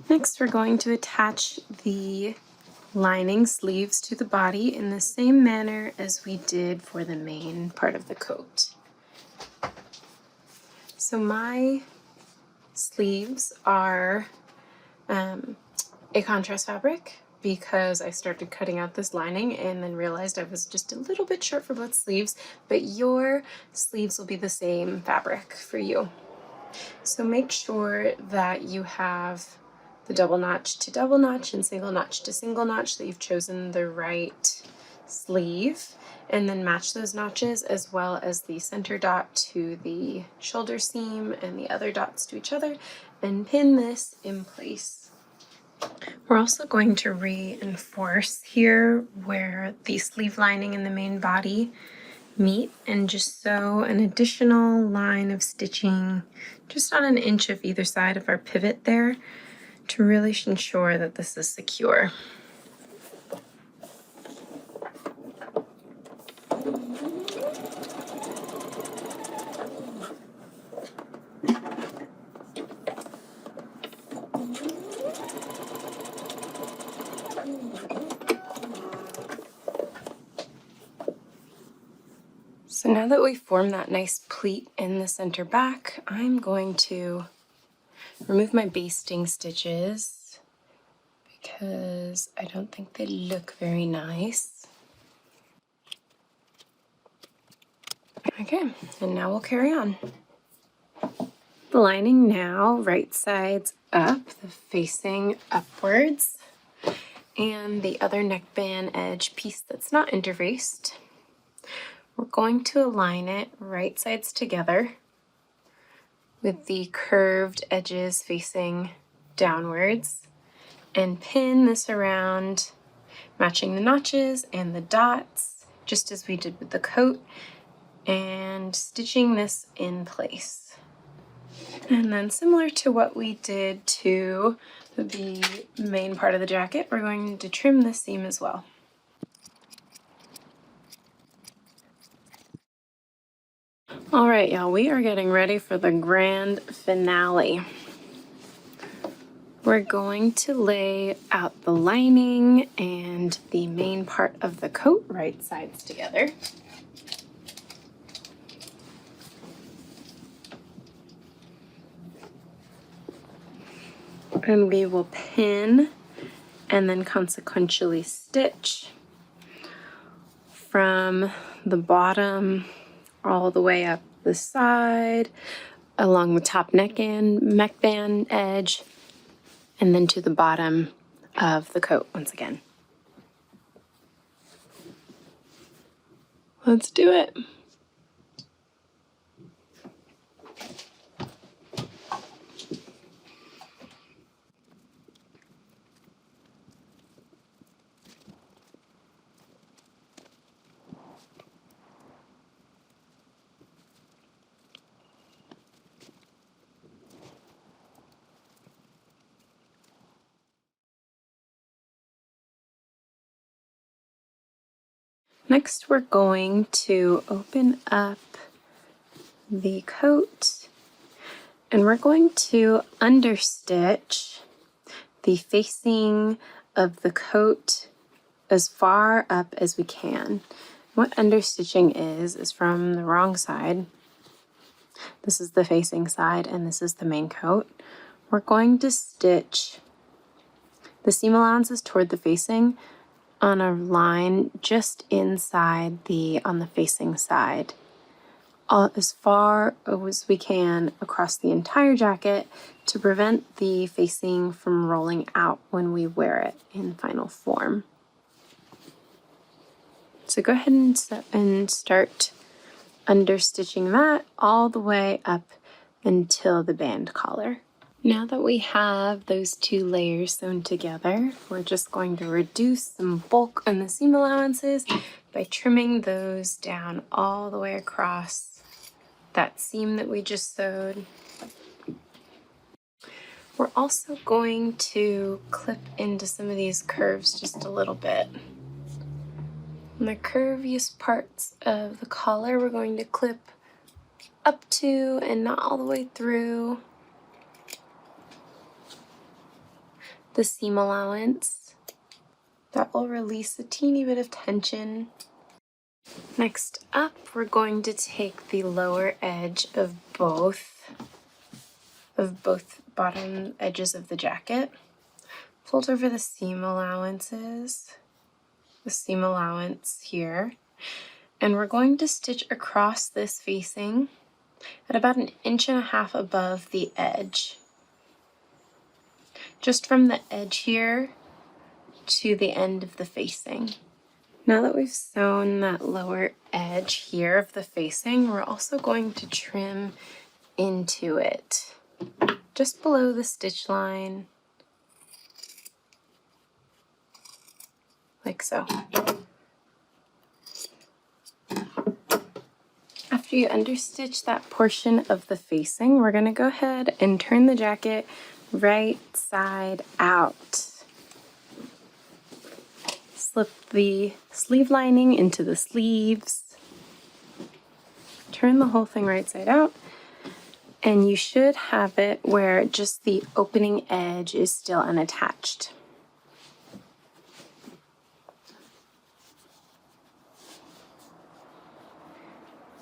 Next, we're going to attach the lining sleeves to the body in the same manner as we did for the main part of the coat. So my sleeves are a contrast fabric because I started cutting out this lining and then realized I was just a little bit short for both sleeves, but your sleeves will be the same fabric for you. So make sure that you have the double notch to double notch and single notch to single notch, that you've chosen the right sleeve, and then match those notches as well as the center dot to the shoulder seam and the other dots to each other, and pin this in place. We're also going to reinforce here where the sleeve lining and the main body meet and just sew an additional line of stitching just on an inch of either side of our pivot there to really ensure that this is secure. So now that we've formed that nice pleat in the center back, I'm going to remove my basting stitches because I don't think they look very nice. Okay, and now we'll carry on. The lining now, right sides up, facing upwards, and the other neckband edge piece that's not interfaced. We're going to align it right sides together with the curved edges facing downwards and pin this around, matching the notches and the dots, just as we did with the coat, and stitching this in place. And then similar to what we did to the main part of the jacket, we're going to trim this seam as well. All right, y'all, we are getting ready for the grand finale. We're going to lay out the lining and the main part of the coat right sides together. And we will pin and then consequentially stitch from the bottom all the way up the side, along the top neckband edge, and then to the bottom of the coat once again. Let's do it. Next, we're going to open up the coat and we're going to understitch the facing of the coat as far up as we can. What understitching is from the wrong side. This is the facing side and this is the main coat. We're going to stitch the seam allowances toward the facing on a line just inside on the facing side, as far as we can across the entire jacket to prevent the facing from rolling out when we wear it in final form. So go ahead and start understitching that all the way up until the band collar. Now that we have those two layers sewn together, we're just going to reduce some bulk on the seam allowances by trimming those down all the way across that seam that we just sewed. We're also going to clip into some of these curves just a little bit. On the curviest parts of the collar, we're going to clip up to and not all the way through the seam allowance. That will release a teeny bit of tension. Next up, we're going to take the lower edge of both bottom edges of the jacket, fold over the seam allowances, the seam allowance here, and we're going to stitch across this facing at about 1.5 inches above the edge. Just from the edge here to the end of the facing. Now that we've sewn that lower edge here of the facing, we're also going to trim into it, just below the stitch line, like so. After you understitch that portion of the facing, we're going to go ahead and turn the jacket right side out. Slip the sleeve lining into the sleeves. Turn the whole thing right side out, and you should have it where just the opening edge is still unattached.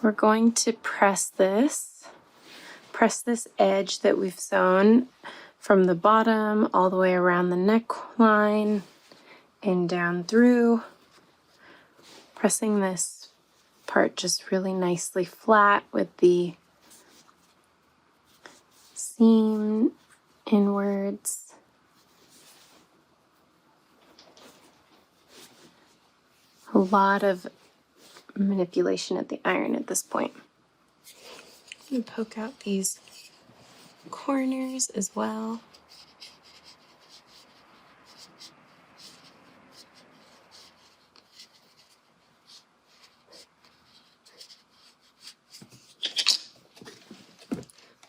We're going to press this edge that we've sewn from the bottom all the way around the neckline and down through, pressing this part just really nicely flat with the seam inwards. A lot of manipulation at the iron at this point. I'm going to poke out these corners as well.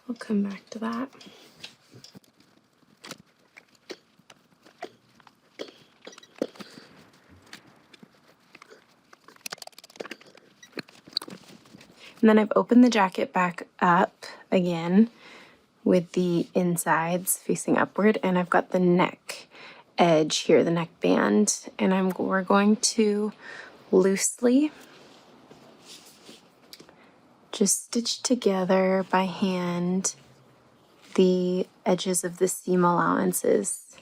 We'll come back to that. And then I've opened the jacket back up again with the insides facing upward, and I've got the neck edge here, the neck band, and we're going to loosely just stitch together by hand the edges of the seam allowances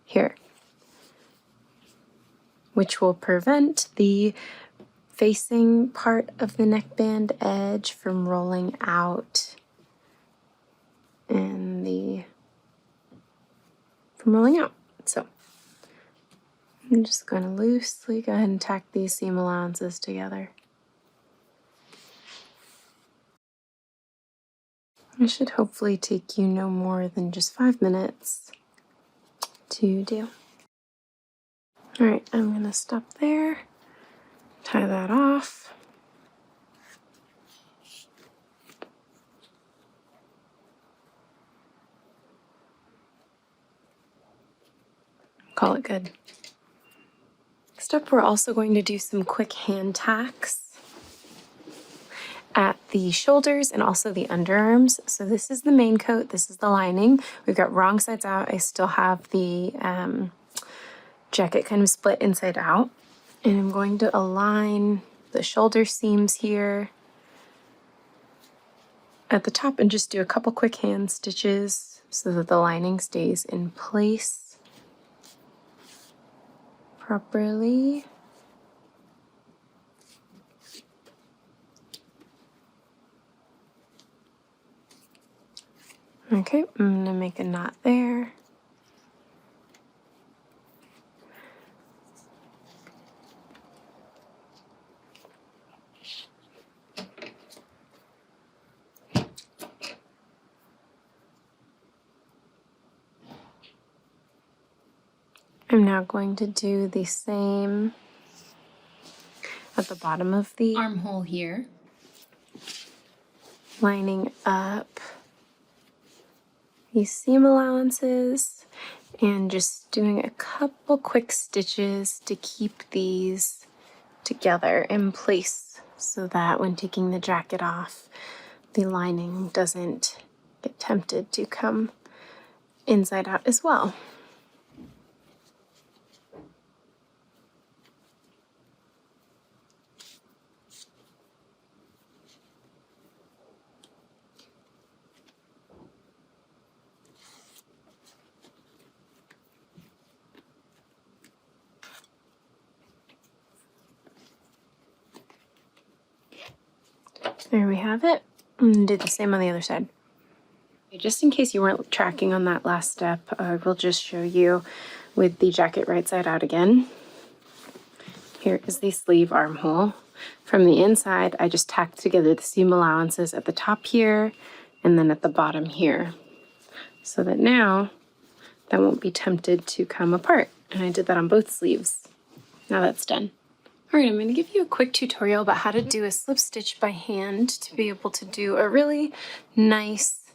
here, which will prevent the facing part of the neckband edge from rolling out So I'm just going to loosely go ahead and tack these seam allowances together. It should hopefully take you no more than just 5 minutes to do. All right, I'm going to stop there, tie that off. Call it good. Next up, we're also going to do some quick hand tacks at the shoulders and also the underarms. So this is the main coat, this is the lining. We've got wrong sides out. I still have the jacket kind of split inside out. And I'm going to align the shoulder seams here at the top and just do a couple quick hand stitches so that the lining stays in place properly. Okay, I'm gonna make a knot there. I'm now going to do the same at the bottom of the armhole here, lining up these seam allowances and just doing a couple quick stitches to keep these together in place so that when taking the jacket off, the lining doesn't get tempted to come inside out as well. There we have it. And do the same on the other side. Just in case you weren't tracking on that last step, I will just show you with the jacket right side out again. Here is the sleeve armhole. From the inside, I just tacked together the seam allowances at the top here and then at the bottom here, so that now that won't be tempted to come apart. And I did that on both sleeves. Now that's done. All right, I'm going to give you a quick tutorial about how to do a slip stitch by hand to be able to do a really nice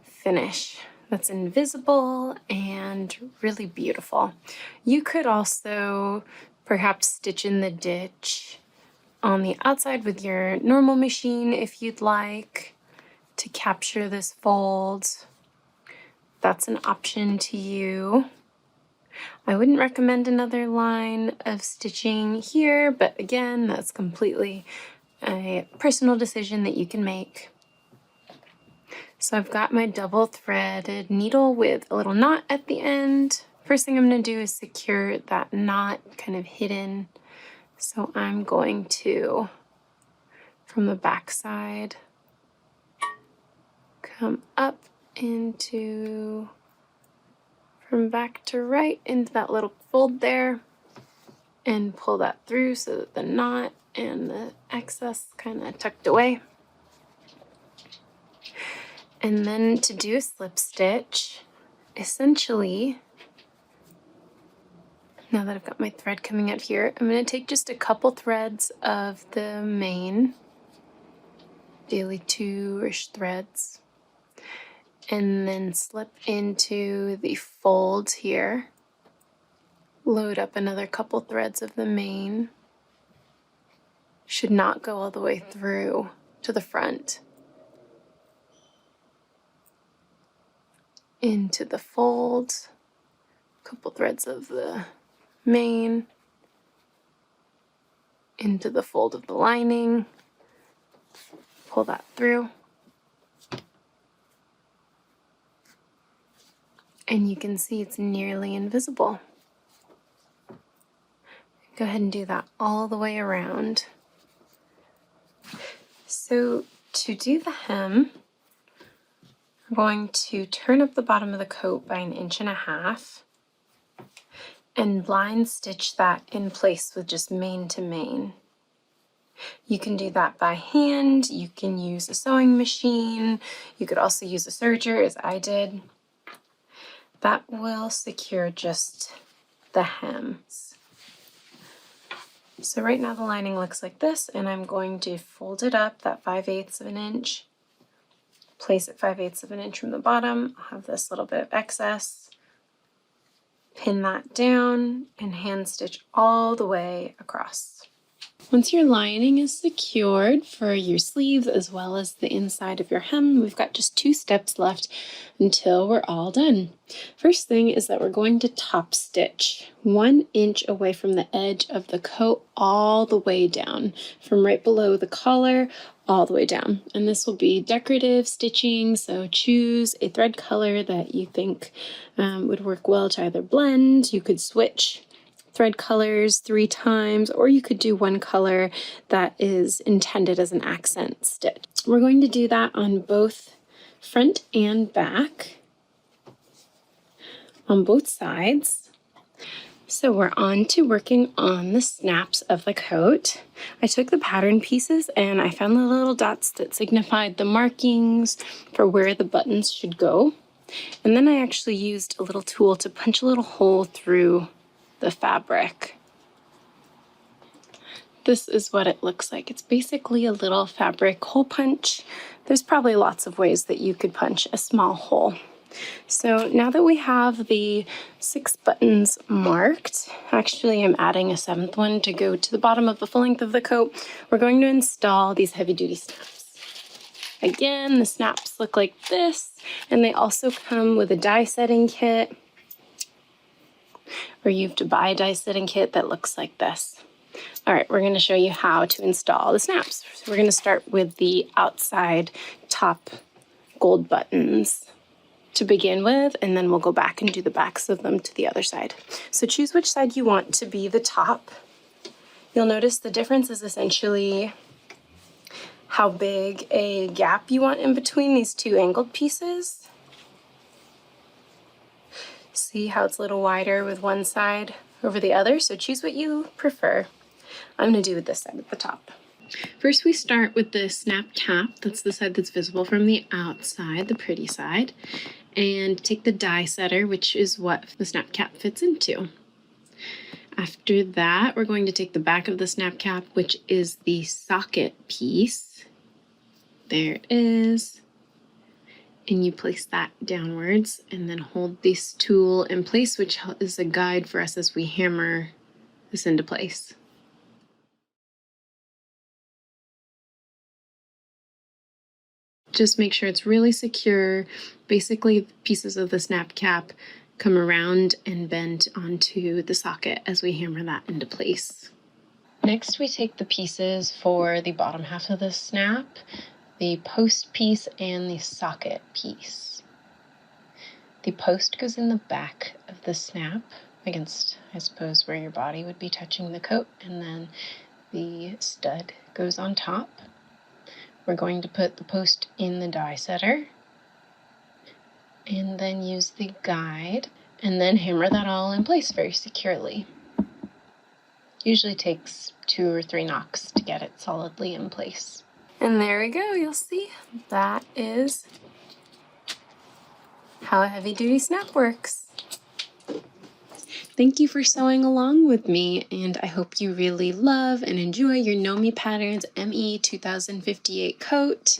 finish that's invisible and really beautiful. You could also perhaps stitch in the ditch on the outside with your normal machine if you'd like to capture this fold. That's an option to you. I wouldn't recommend another line of stitching here, but again, that's completely a personal decision that you can make. So I've got my double threaded needle with a little knot at the end. First thing I'm going to do is secure that knot kind of hidden. So I'm going to, from the back side, come up into, from back to right into that little fold there and pull that through so that the knot and the excess kind of tucked away. And then to do a slip stitch, essentially, now that I've got my thread coming out here, I'm going to take just a couple threads of the main, daily 2-ish threads, and then slip into the fold here, load up another couple threads of the main. Should not go all the way through to the front. Into the fold, couple threads of the main, into the fold of the lining, pull that through. And you can see it's nearly invisible. Go ahead and do that all the way around. So to do the hem, I'm going to turn up the bottom of the coat by 1.5 inches and blind stitch that in place with just main to main. You can do that by hand, you can use a sewing machine, you could also use a serger as I did. That will secure just the hems. So right now the lining looks like this, and I'm going to fold it up that 5/8 of an inch, place it 5/8 of an inch from the bottom. I'll have this little bit of excess. pin that down and hand stitch all the way across. Once your lining is secured for your sleeves as well as the inside of your hem, we've got just 2 steps left until we're all done. First thing is that we're going to top stitch 1 inch away from the edge of the coat all the way down, from right below the collar all the way down. And this will be decorative stitching, so choose a thread color that you think would work well to either blend. You could switch thread colors 3 times, or you could do one color that is intended as an accent stitch. We're going to do that on both front and back, on both sides. So we're on to working on the snaps of the coat. I took the pattern pieces and I found the little dots that signified the markings for where the buttons should go. And then I actually used a little tool to punch a little hole through the fabric. This is what it looks like. It's basically a little fabric hole punch. There's probably lots of ways that you could punch a small hole. So now that we have the 6 buttons marked, actually I'm adding a 7th one to go to the bottom of the full length of the coat, we're going to install these heavy-duty snaps. Again, the snaps look like this, and they also come with a die setting kit, or you have to buy a die setting kit that looks like this. All right, we're going to show you how to install the snaps. So we're going to start with the outside top gold buttons to begin with, and then we'll go back and do the backs of them to the other side. So choose which side you want to be the top. You'll notice the difference is essentially how big a gap you want in between these 2 angled pieces. See how it's a little wider with one side over the other? So choose what you prefer. I'm going to do with this side at the top. First we start with the snap cap. That's the side that's visible from the outside, the pretty side. And take the die setter, which is what the snap cap fits into. After that, we're going to take the back of the snap cap, which is the socket piece. There it is. And you place that downwards and then hold this tool in place, which is a guide for us as we hammer this into place. Just make sure it's really secure. Basically, pieces of the snap cap come around and bend onto the socket as we hammer that into place. Next, we take the pieces for the bottom half of the snap, the post piece and the socket piece. The post goes in the back of the snap against, I suppose, where your body would be touching the coat, and then the stud goes on top. We're going to put the post in the die setter and then use the guide and then hammer that all in place very securely. Usually takes 2 or 3 knocks to get it solidly in place. And there we go, you'll see that is how a heavy-duty snap works. Thank you for sewing along with me, and I hope you really love and enjoy your Know Me Patterns ME 2058 coat.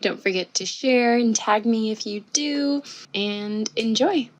Don't forget to share and tag me if you do, and enjoy!